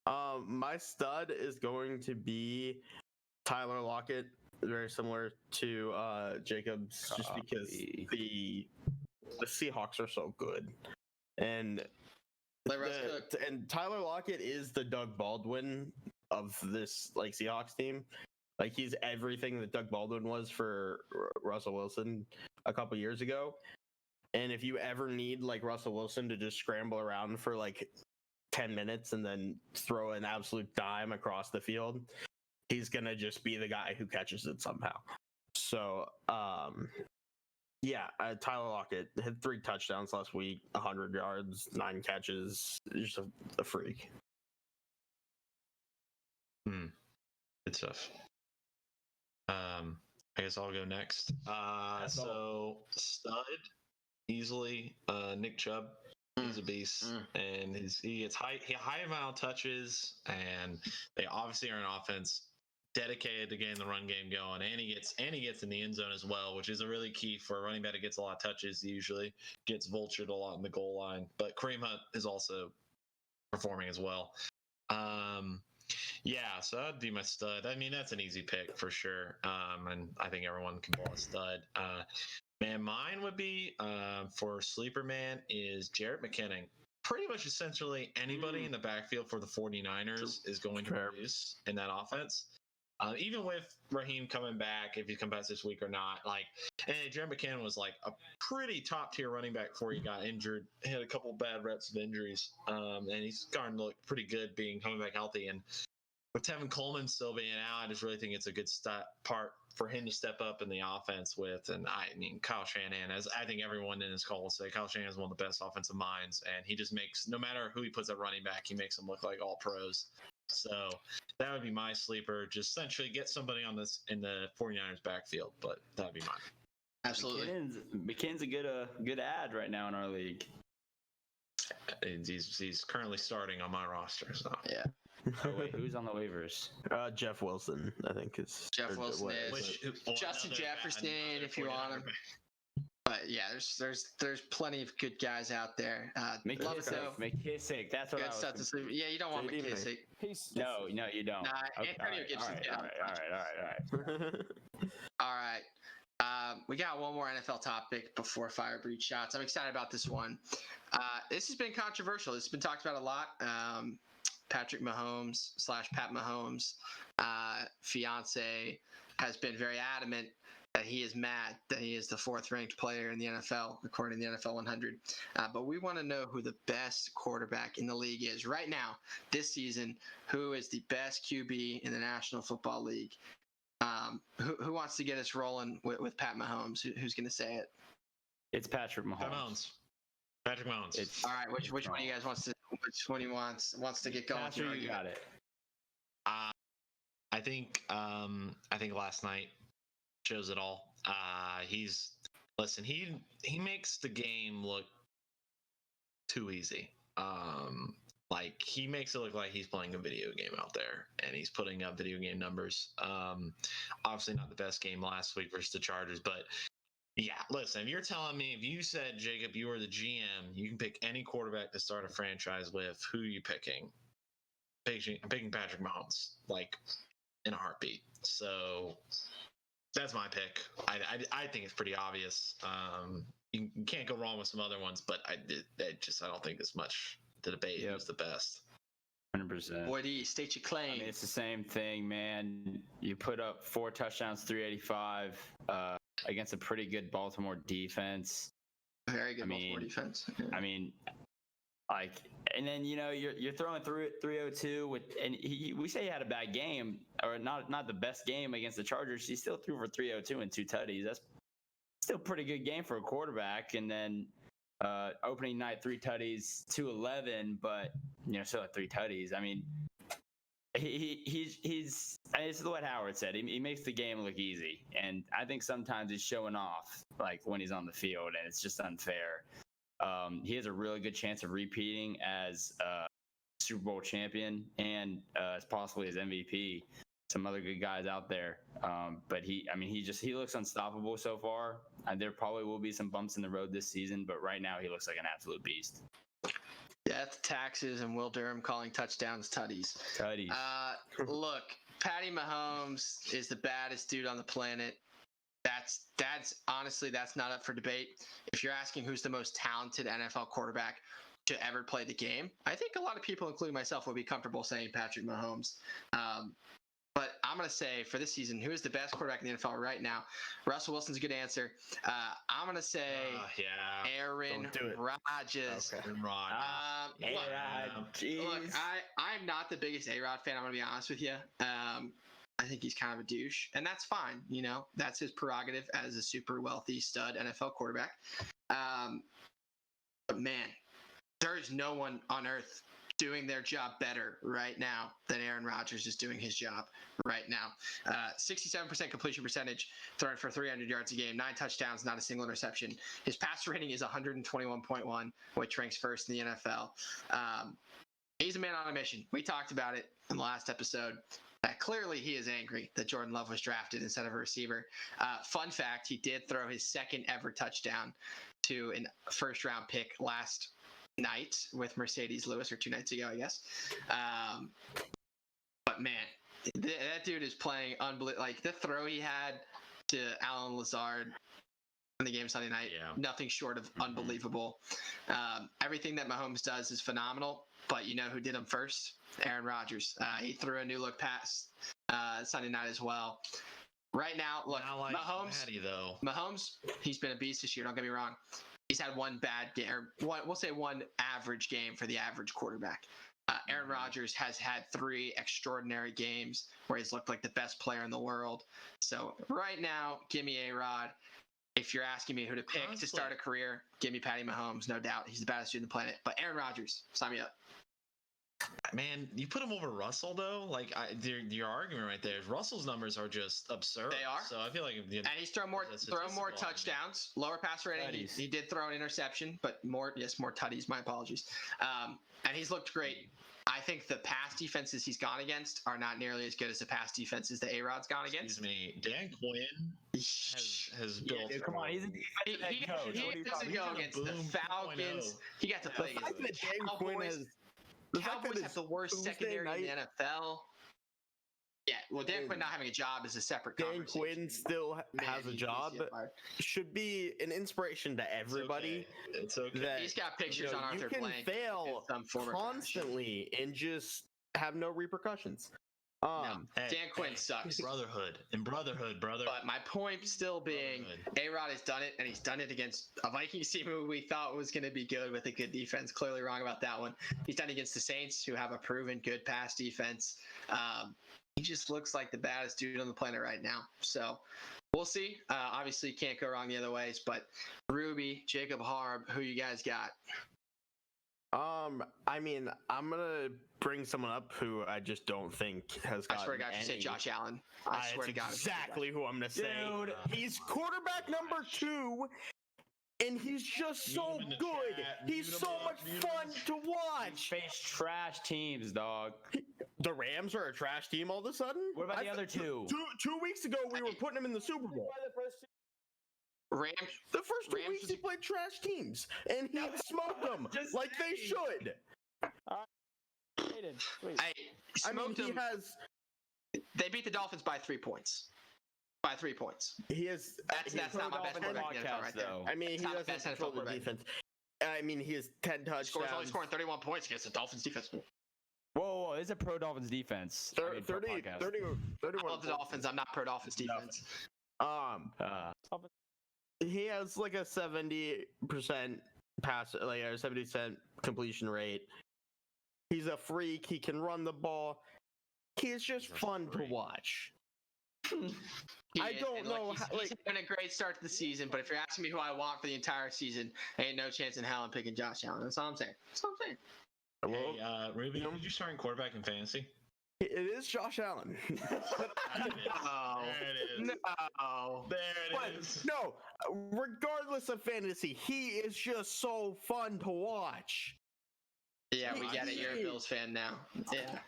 My stud is going to be Tyler Lockett. Very similar to Jacob's, just because the Seahawks are so good, and Let Russ cook. and Tyler Lockett is the Doug Baldwin of this like Seahawks team. Like he's everything that Doug Baldwin was for Russell Wilson a couple years ago. And if you ever need like Russell Wilson to just scramble around for like 10 minutes and then throw an absolute dime across the field, he's gonna just be the guy who catches it somehow. So Tyler Lockett hit 3 touchdowns last week, 100 yards, 9 catches. Just a freak. Good stuff. I guess I'll go next. So stud easily. Nick Chubb. He's a beast, and he gets high amount of touches, and they obviously are an offense dedicated to getting the run game going, and he gets in the end zone as well, which is a really key for a running back that gets a lot of touches. He usually gets vultured a lot in the goal line, but Kareem Hunt is also performing as well. So that'd be my stud. I mean, that's an easy pick for sure, and I think everyone can call a stud. Man, mine would be for sleeper man is Jarrett McKinnon. Pretty much essentially anybody in the backfield for the 49ers is going to produce in that offense. Even with Raheem coming back, if he comes back this week or not, and Jarrett McKinnon was like a pretty top tier running back before he got injured. He had a couple bad reps of injuries, and he's starting to look pretty good coming back healthy. And with Tevin Coleman still being out, I just really think it's a good part for him to step up in the offense with. And I mean, Kyle Shanahan, as I think everyone in this call will say, Kyle Shanahan is one of the best offensive minds, and he just makes, no matter who he puts at running back, he makes them look like all pros. So that would be my sleeper. Just essentially get somebody on this in the 49ers backfield, but that would be mine. Absolutely. McKinnon's a good ad right now in our league. And he's currently starting on my roster. So Yeah. Oh, wait, who's on the waivers? Jeff Wilson, I think is. Jeff Wilson is. Justin another Jefferson, if you 49er want him. back. But yeah, there's plenty of good guys out there. McKissick. That's what I Good was. stuff to sleep. Yeah, you don't want JD McKissick. No, you don't. Nah, Antonio Gibson's all right. All right. We got one more NFL topic before Fire Breach Shots. I'm excited about this one. This has been controversial. This has been talked about a lot. Patrick Mahomes / Pat Mahomes' fiance has been very adamant that he is mad that he is the 4th ranked player in the NFL, according to the NFL 100. But we want to know who the best quarterback in the league is right now, this season. Who is the best QB in the National Football League? Who wants to get us rolling with Pat Mahomes? Who's going to say it? It's Patrick Mahomes. Patrick Mahomes. All right. Which one of you guys wants to? Which one he wants to get going? Patrick, you got it. I think last night shows it all. He makes the game look too easy. He makes it look like he's playing a video game out there, and he's putting up video game numbers. Obviously not the best game last week versus the Chargers, but Yeah, listen, if you're telling me, if you said, Jacob, you were the GM, you can pick any quarterback to start a franchise with, who are you picking? I'm picking Patrick Mahomes, like, in a heartbeat. So that's my pick. I think it's pretty obvious. You can't go wrong with some other ones, but I don't think there's much to debate who's the best. 100%. Woody, state your claim. I mean, it's the same thing, man. You put up 4 touchdowns, 385 against a pretty good Baltimore defense. Very good Baltimore defense. Yeah. I mean, like, and then you're throwing through 302 with, and we say he had a bad game or not the best game against the Chargers. He still threw for 302 and 2 tutties. That's still a pretty good game for a quarterback. And then opening night 3 tutties, 211, but still at 3 tutties. I mean, he's it's what Howard said. He makes the game look easy, and I think sometimes he's showing off, like when he's on the field, and it's just unfair. He has a really good chance of repeating as Super Bowl champion and as possibly as MVP. Some other good guys out there, but he looks unstoppable so far. There probably will be some bumps in the road this season, but right now he looks like an absolute beast. Death, taxes, and Will Durham calling touchdowns tutties. Tutties. Look, Patty Mahomes is the baddest dude on the planet. That's honestly, that's not up for debate. If you're asking who's the most talented NFL quarterback to ever play the game, I think a lot of people, including myself, would be comfortable saying Patrick Mahomes. But I'm going to say for this season, who is the best quarterback in the NFL right now? Russell Wilson's a good answer. I'm going to say Aaron Rodgers. Okay. Aaron Rodgers. Look, I'm not the biggest A-Rod fan, I'm going to be honest with you. I think he's kind of a douche, and that's fine. That's his prerogative as a super wealthy stud NFL quarterback. But man, there is no one on earth doing their job better right now than Aaron Rodgers is doing his job right now. 67% completion percentage, throwing for 300 yards a game, 9 touchdowns, not a single interception. His passer rating is 121.1, which ranks first in the NFL. He's a man on a mission. We talked about it in the last episode. Clearly, he is angry that Jordan Love was drafted instead of a receiver. Fun fact, he did throw his second ever touchdown to a first-round pick last night with Mercedes Lewis, or 2 nights ago, I guess. But man, that dude is playing unbelievable. Like the throw he had to Alan Lazard in the game Sunday night, nothing short of unbelievable. Everything that Mahomes does is phenomenal, but you know who did him first? Aaron Rodgers. He threw a new look pass Sunday night as well. Right now, look, Mahomes, he's been a beast this year. Don't get me wrong. He's had one bad game, or we'll say one average game for the average quarterback. Aaron Rodgers has had 3 extraordinary games where he's looked like the best player in the world. So right now, give me A-Rod. If you're asking me who to pick to start a career, give me Patty Mahomes, no doubt. He's the baddest dude on the planet. But Aaron Rodgers, sign me up. Man, you put him over Russell though. Like your argument right there is Russell's numbers are just absurd. They are. So I feel like and he's thrown more touchdowns, lower passer rating. He did throw an interception, but more tutties. My apologies. And he's looked great. I think the pass defenses he's gone against are not nearly as good as the pass defenses that A-Rod's gone against. Excuse me, Dan Quinn has built. Dude, come on, he's he doesn't go against the Falcons. He got to play against the Cowboys. The Cowboys have the worst secondary in the NFL. Yeah, well, Dan Quinn not having a job is a separate conversation. Dan Quinn still has a job, but should be an inspiration to everybody. It's okay. He's got pictures on Arthur Blank. You can fail constantly and just have no repercussions. Dan Quinn sucks. Brother. But my point still being, A-Rod has done it, and he's done it against a Vikings team who we thought was going to be good with a good defense. Clearly wrong about that one. He's done it against the Saints, who have a proven good pass defense. He just looks like the baddest dude on the planet right now. So we'll see. Obviously, can't go wrong the other ways. But Ruby, Jacob Harb, who you guys got? I mean, I'm gonna bring someone up who I just don't think has got. I swear to God, you said Josh Allen. I swear to God, exactly who I'm gonna say. Dude, he's quarterback number 2, and he's just so good. He's so much fun to watch. Face trash teams, dog. The Rams are a trash team all of a sudden. What about the other 2? 2 weeks ago, we were putting him in the Super Bowl. Rams. The first 2 Rams weeks was- he played trash teams, and he smoked them Just like they saying. should. Hayden, sweet. I I mean, smoked them. They beat the Dolphins by 3 points. By 3 points. That's not my best Dolphins quarterback in the NFL right there. though. I mean, It's he not the doesn't best NFL control the quarterback. defense. I mean, he has 10 Scores only touchdowns. scoring 31 points against the Dolphins defense. Whoa, it's a pro Dolphins defense. I mean, pro 30, podcast. 30, I 31 love the Dolphins. I'm not pro Dolphins defense. He has like a 70% pass, like a 70% completion rate. He's a freak. He can run the ball. He is just He's a fun to freak. watch. He I is, don't and look, know He's, how- he's having a great start to the season, but if you're asking me who I want for the entire season, ain't no chance in hell I'm picking Josh Allen. That's all I'm saying. That's all I'm saying. Well, Hey, Ruby, who's your starting quarterback in fantasy? it is Josh Allen. Oh, There it is. no. There But it is. no, regardless of fantasy, he is just so fun to watch. Yeah, we get it. You're a Bills fan now. Yeah.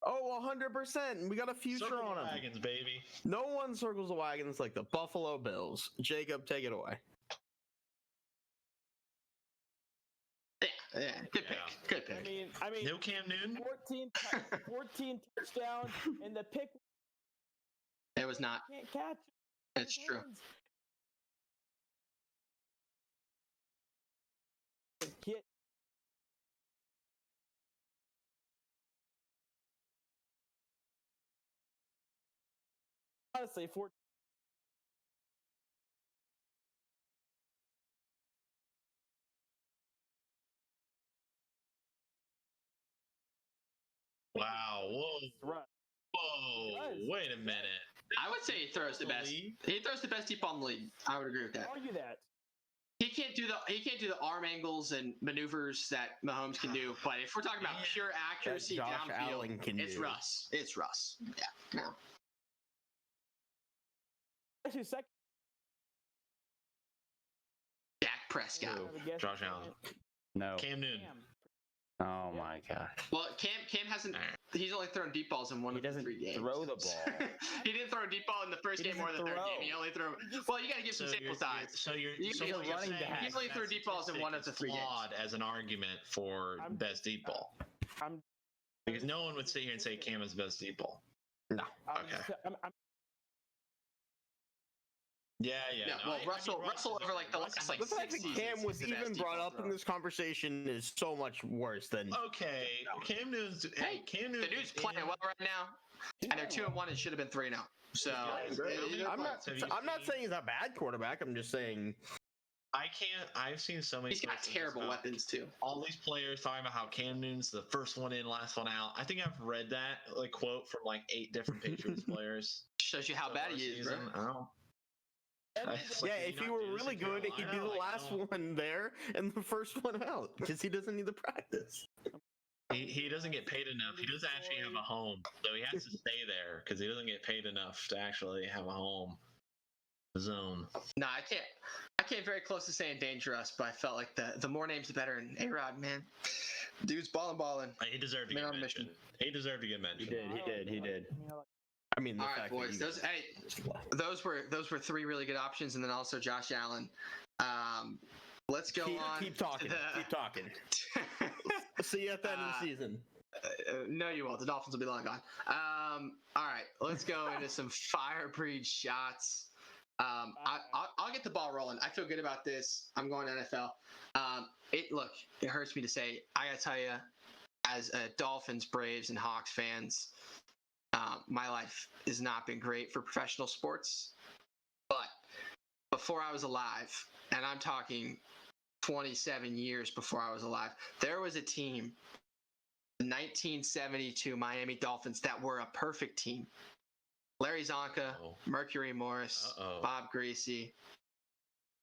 Oh, 100%. We got a future Circle on him. wagons, baby. No one circles the wagons like the Buffalo Bills. Jacob, take it away. Yeah. Good pick. Yeah. Good pick. I mean, No Cam Newton? 14 touchdowns, and the pick It was not. can't catch. It's true. Get honestly, 14. Wow. Whoa. Run. Whoa. He does. Wait a minute. I would say he throws the best. League? He throws the best deep ball in the league. I would agree with that. Argue that. He can't do the arm angles and maneuvers that Mahomes can do. But if we're talking about pure accuracy Josh downfield, Allen can it's do. Russ. It's Russ. Yeah. No. Actually, second. Dak Prescott. I would guess Josh it's Allen. No. Cam Newton. Cam. Oh my god. Well, Cam hasn't. He's only thrown deep balls in one He of the doesn't 3 games. throw the ball. He didn't throw a deep ball in the first He game or the doesn't third throw. game. He only threw. Well, you got to give some sample size. So you're You- so he's what a you're running saying back. is He's only that threw deep balls in statistic one of the is 3 games. flawed as an argument for I'm- best deep ball. I'm. Because no one would sit here and say Cam is best deep ball. No. I'm, Okay. I'm Yeah. Yeah, no, well, I mean, Russell over like the Russ last is like The 6 fact that seasons. Cam was is the best even deep brought ball up in thrower. this conversation is so much worse than. Okay, Cam Newton's. Hey, Cam The Newton. dude's playing well right now, and they're 2-1 and should have been 3-0. So I'm not saying he's a bad quarterback. I'm just saying I can't. I've seen so many. he's got places terrible about weapons too. all these players talking about how Cam Newton's the first one in, last one out. I think I've read that like quote from like 8 different Patriots players. Shows you how so bad far he is, bro. season. I don't. It's yeah, like, if did he not were do this really in good, he'd be Carolina? the Like, last no. one there and the first one out because he doesn't need the practice. He doesn't get paid enough. He doesn't actually have a home, so he has to stay there because he doesn't get paid enough to actually have a home. Zone. No, I can't very close to saying dangerous, but I felt like the more names the better. And A-Rod, man, dude's balling. He deserved to Man get on a mentioned. mission. He deserved to get mentioned. He did. I mean, the All right, fact that boys. you Those were 3 really good options, and then also Josh Allen. Let's go on. keep talking. to the- Keep talking. See you at the end of the season. No, you won't. The Dolphins will be long gone. All right, let's go into some fire breed shots. I'll get the ball rolling. I feel good about this. I'm going NFL. It hurts me to say. I gotta tell you, as a Dolphins, Braves, and Hawks fans, my life has not been great for professional sports. But before I was alive, and I'm talking 27 years before I was alive, there was a team, the 1972 Miami Dolphins, that were a perfect team. Larry Zonka, Uh-oh. Mercury Morris, Uh-oh. Bob Greasy,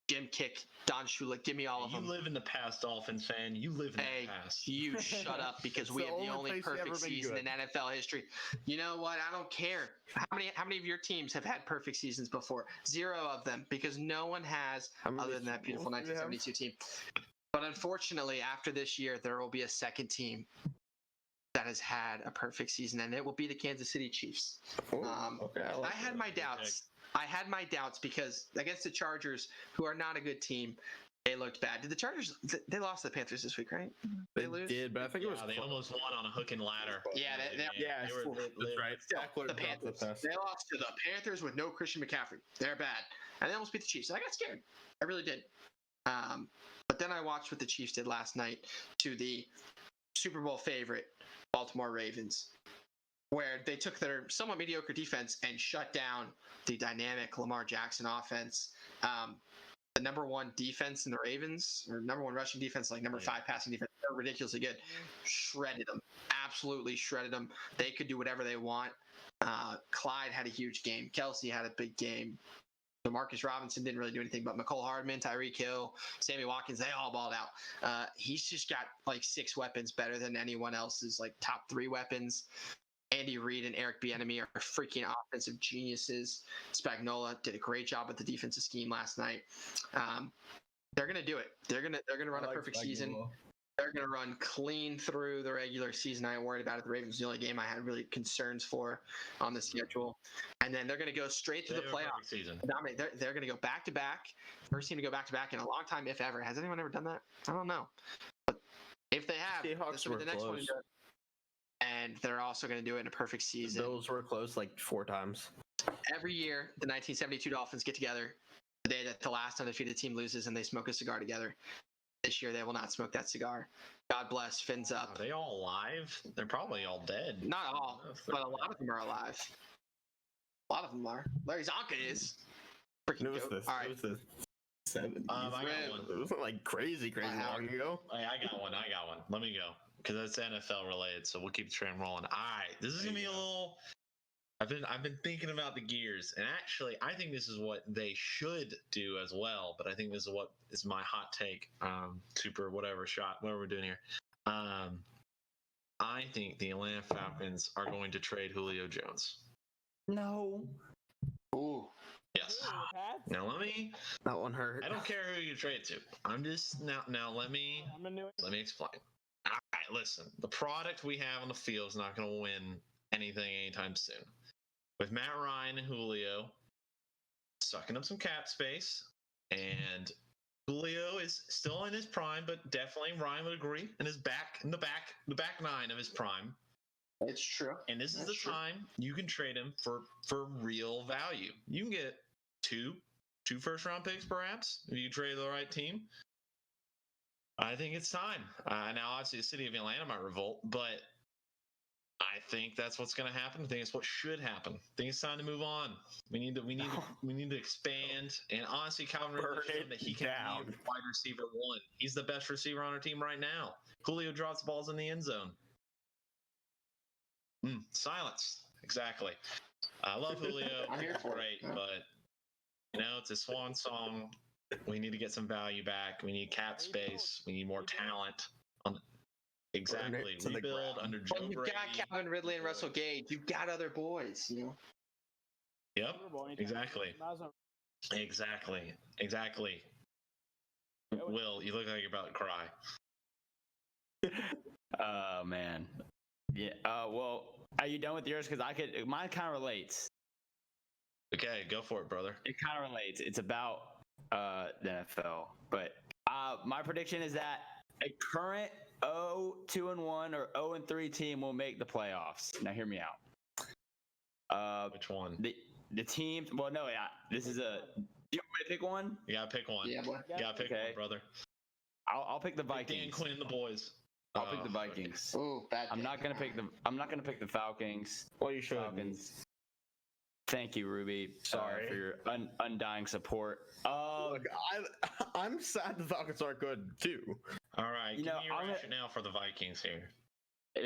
Jim Kick, Don Shula. Give me all of You them. live in the past, Dolphins fan. You live in Hey, the past. you shut up because It's we the have the only only place you've perfect ever been season good. in NFL history. You know what? I don't care. How many of your teams have had perfect seasons before? 0 of them, because no one has, How many other than that beautiful Super Bowls do you have? 1972 team. But unfortunately, after this year, there will be a second team that has had a perfect season, and it will be the Kansas City Chiefs. Oh, okay, I like I had that. my doubts. I had my doubts because against the Chargers, who are not a good team, they looked bad. Did the Chargers? They lost to the Panthers this week, right? They lose? did, but I think it was They close. almost won on a hook and ladder. Yeah, Yeah, that's right. Still, Eckler the dropped Panthers. pass. They lost to the Panthers with no Christian McCaffrey. They're bad, and they almost beat the Chiefs. I got scared. I really did. But then I watched what the Chiefs did last night to the Super Bowl favorite Baltimore Ravens, where they took their somewhat mediocre defense and shut down the dynamic Lamar Jackson offense. The number one defense in the Ravens, or number one rushing defense, like number 5 passing defense, they're ridiculously good. Shredded them. Absolutely shredded them. They could do whatever they want. Clyde had a huge game. Kelsey had a big game. Marcus Robinson didn't really do anything, but McCole Hardman, Tyreek Hill, Sammy Watkins, they all balled out. He's just got like 6 weapons better than anyone else's like top 3 weapons. Andy Reid and Eric Bieniemy are freaking offensive geniuses. Spagnuolo did a great job with the defensive scheme last night. They're gonna do it. They're gonna run a perfect season. They're gonna run clean through the regular season. I ain't worried about it. The Ravens, the only game I had really concerns for on the schedule, and then they're gonna go straight to the playoffs. They're gonna go back to back. First team to go back to back in a long time, if ever. Has anyone ever done that? I don't know. But if they have, this will be the next one. And they're also going to do it in a perfect season. Those were close like 4 times. Every year, the 1972 Dolphins get together the day that the last undefeated team loses, and they smoke a cigar together. This year, they will not smoke that cigar. God bless. Fins up. Are they all alive? They're probably all dead. Not all, but a lot of them are alive. A lot of them are. Larry Zonka is. Freaking goat. All right. It was the 70s. I got one. It wasn't like crazy long ago. I got one. Let me go. Because that's NFL related, so we'll keep the train rolling. All right, this is gonna be a little. I've been thinking about the gears, and actually, I think this is what they should do as well. But I think this is what is my hot take. Super whatever shot, whatever we're doing here. I think the Atlanta Falcons are going to trade Julio Jones. No. Ooh. Yes. Now let me. That one hurt. I don't care who you trade to. I'm just now. Let me explain. All right, listen. The product we have on the field is not going to win anything anytime soon. With Matt Ryan and Julio sucking up some cap space, and Julio is still in his prime, but definitely Ryan would agree, in his back, the back 9 of his prime. It's true. And this is the time you can trade him for real value. You can get two first-round picks, perhaps, if you trade the right team. I think it's time. Now, obviously, the city of Atlanta might revolt, but I think that's what's going to happen. I think it's what should happen. I think it's time to move on. We need to expand. And honestly, Calvin Ridley showed that he can be wide receiver 1. He's the best receiver on our team right now. Julio drops balls in the end zone. Silence. Exactly. I love Julio. I'm here for it. But it's a swan song. We need to get some value back. We need cap space. We need more talent. Exactly. Rebuild under Joe Brady. You've got Calvin Ridley and Russell Gage. You've got other boys, Yep. Exactly. Will, you look like you're about to cry. Oh man. Yeah. Well, are you done with yours? Because mine kind of relates. Okay, go for it, brother. It kind of relates. It's about the NFL. But my prediction is that a current 0-2-1 or 0-3 team will make the playoffs. Now, hear me out. Which one? The team. Well, no, yeah. This is a. Do you want me to pick one? You gotta pick one. Yeah, boy. You gotta pick one, brother. I'll pick the Vikings. Dan Quinn, the boys. I'll pick the Vikings. Oh, bad. I'm not gonna pick the Falcons. Well, you should. Falcons. Thank you, Ruby. Sorry for your undying support. Look, I'm sad the Falcons aren't good too. All right, give me your rationale for the Vikings here.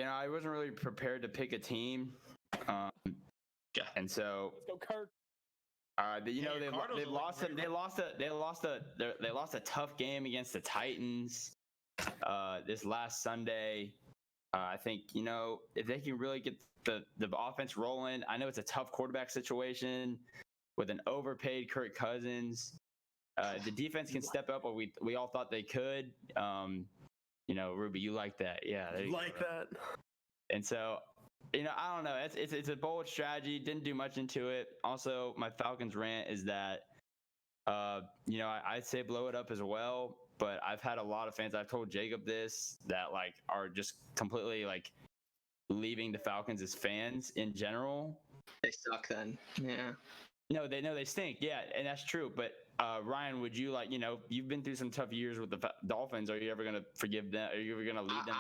I wasn't really prepared to pick a team, and so Let's go, Kirk. they lost a tough game against the Titans this last Sunday. I think if they can really get the offense rolling. I know it's a tough quarterback situation with an overpaid Kirk Cousins. The defense can step up, what we all thought they could. Ruby, you like that? Yeah, Like that. And so I don't know. It's a bold strategy. Didn't do much into it. Also, my Falcons rant is that, I'd say blow it up as well. But I've had a lot of fans. I've told Jacob this, that like are just completely like leaving the Falcons as fans in general. They suck then. Yeah. No, they stink. Yeah, and that's true. But Ryan, would you you've been through some tough years with the Dolphins. Are you ever gonna forgive them? Are you ever gonna leave them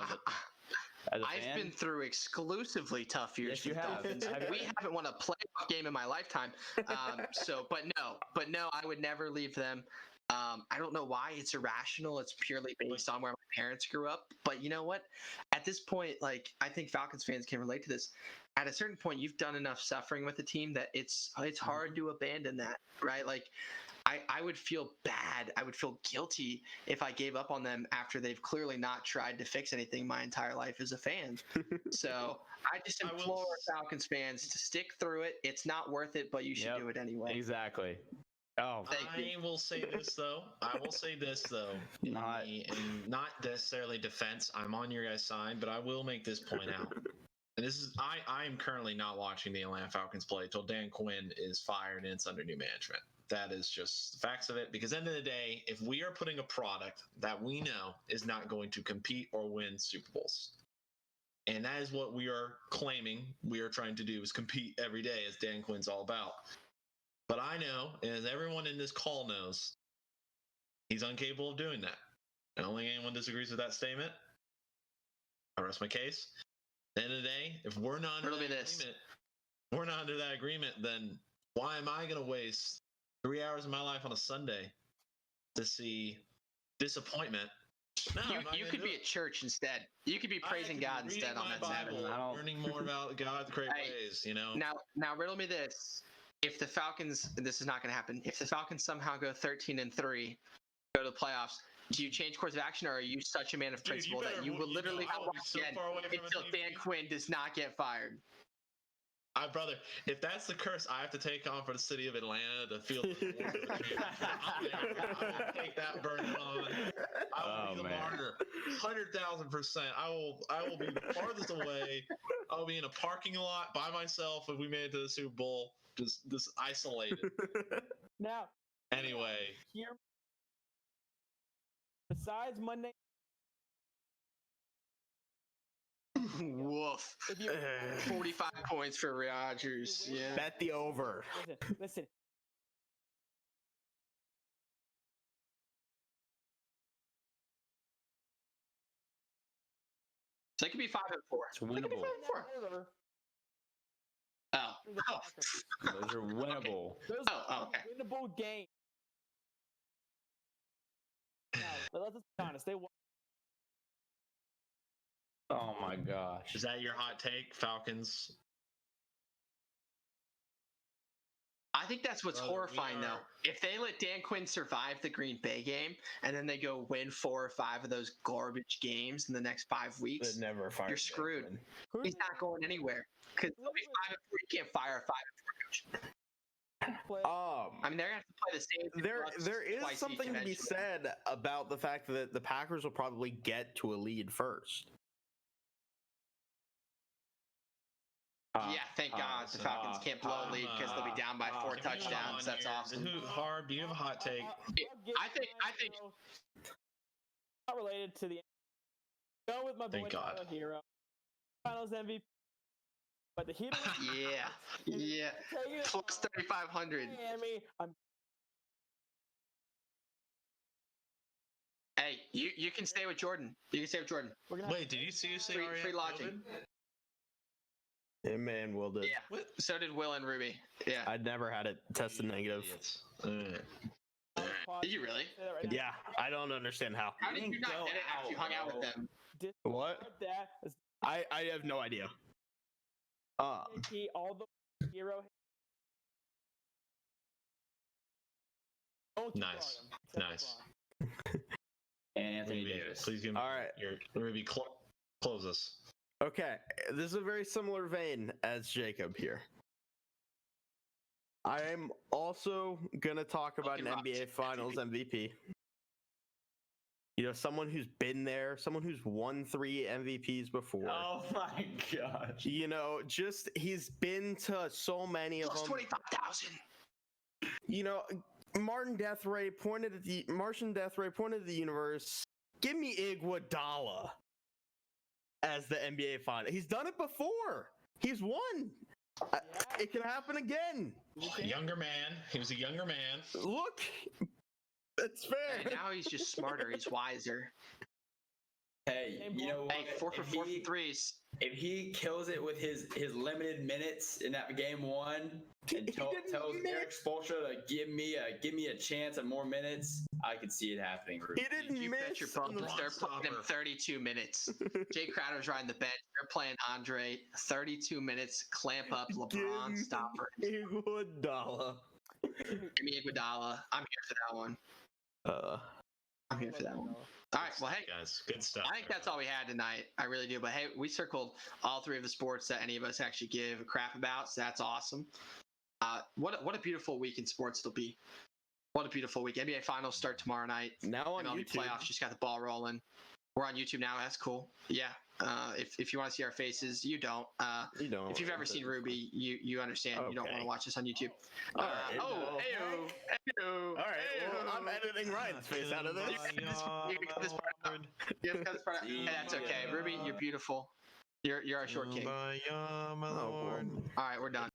as a I've fan? been through exclusively tough years. Yes, you with have. Dolphins. We haven't won a playoff game in my lifetime. But no, I would never leave them. I don't know why. It's irrational. It's purely based on where my parents grew up. But you know what? At this point, like I think Falcons fans can relate to this. At a certain point, you've done enough suffering with the team that it's hard to abandon that, right? Like I would feel bad. I would feel guilty if I gave up on them after they've clearly not tried to fix anything my entire life as a fan. So I just implore Falcons fans to stick through it. It's not worth it, but you should do it anyway. Exactly. Oh, I will say this though. Not- not necessarily defense. I'm on your guys' side, but I will make this point out. And this is I am currently not watching the Atlanta Falcons play till Dan Quinn is fired and it's under new management. That is just the facts of it. Because at the end of the day, if we are putting a product that we know is not going to compete or win Super Bowls, and that is what we are claiming we are trying to do, is compete every day, as Dan Quinn's all about. But I know, and as everyone in this call knows, he's incapable of doing that. I don't think anyone disagrees with that statement. I rest my case. At the end of the day, if we're not under that agreement, then why am I going to waste 3 hours of my life on a Sunday to see disappointment? No, You could be at church instead. You could be praising God instead on that Sabbath. Learning more about God's great ways, Now riddle me this. If the Falcons, this is not going to happen. If the Falcons somehow go 13-3, go to the playoffs, do you change course of action, or are you such a man of principle that you will literally not watch again until Dan Quinn does not get fired? Brother, if that's the curse I have to take on for the city of Atlanta to feel the I will take that burden on. I will be the martyr, 100,000%. I will be the farthest away. I will be in a parking lot by myself if we made it to the Super Bowl, just isolated. Now, Anyway, here, besides Monday, Woof. if you 45 points for Rodgers. Yeah. Bet the over. listen. So it could be 5-4. It's winnable. Over, Oh. the Packers. Those are winnable. Those Oh, are okay. winnable games. Now, but let's be honest. They won. Oh my gosh. is that your hot take, Falcons? I think that's what's Brother, we horrifying, though. are- If they let Dan Quinn survive the Green Bay game and then they go win 4 or 5 of those garbage games in the next 5 weeks, Never fired. you're screwed. Who's He's not going anywhere because they'll be 5-4. You can't fire a 5-4 coach. play? I mean, they're gonna have to play the same. There is twice each something to be eventually. said about the fact that the Packers will probably get to a lead first. Yeah, thank God the Falcons can't blow a lead because they'll be down by 4 If you have touchdowns. on That's here, awesome. Harb, do you have a hot take? I think- Not related to the. Go with my boy Thank God. Tyler Hero, Finals MVP. But the Hero. Yeah. Plus 3,500. Miami. Hey, you can stay with Jordan. You can stay with Jordan. We're gonna have Wait, did you seriously Free- already free have lodging. COVID? Yeah, man, Will did. Yeah. What? So did Will and Ruby. Yeah. I'd never had it tested negative. Idiots. Did you really? say that right now. Yeah, I don't understand how. How did you not Go get it after you hung out with them? What? That is I have no idea. JT, all the Hero. Don't you Nice. guard him, except Nice. LeBron. And Anthony Ruby, Davis. please give me All right. your Ruby. Close us. Okay, this is a very similar vein as Jacob here. I'm also gonna talk about an Fucking NBA Rockets. Finals MVP. someone who's been there, someone who's won 3 MVPs before. Oh my gosh. Just he's been to so many of Plus them. 25,000. Martian Deathray pointed at the universe. Give me Iguodala as the NBA final. He's done it before. He's won. It can happen again. Younger man. He was a younger man. Look, that's fair. And now he's just smarter. He's wiser. Hey, you know what? Hey, 4 for 4 from threes. If he kills it with his limited minutes in that game 1 and tells Eric Spoelstra to give me a chance at more minutes, I could see it happening. He didn't You miss. bet your buttons. They're playing him 32 minutes. Jay Crowder's riding the bench. They're playing Andre 32 minutes. Clamp up LeBron stopper. Iguodala. Give me Iguodala. I'm here for that one. I'm here for that one. All right. Well, hey, Guys, good stuff. I think that's all we had tonight. I really do. But hey, we circled all 3 of the sports that any of us actually give a crap about. So that's awesome. What a beautiful week in sports it'll be. What a beautiful week. NBA Finals start tomorrow night. Now on MLB YouTube. playoffs just got the ball rolling. We're on YouTube now. That's cool. Yeah. If you want to see our faces, you don't. You don't. If you've ever seen Ruby, you understand. You don't want Okay. to watch us on YouTube. All right. Ayo. All right. Well, I'm editing Ryan's face out of this. You can cut this part out. You can cut this part out. Hey, that's okay. Ruby, you're beautiful. You're our short king. Oh, All right, we're done.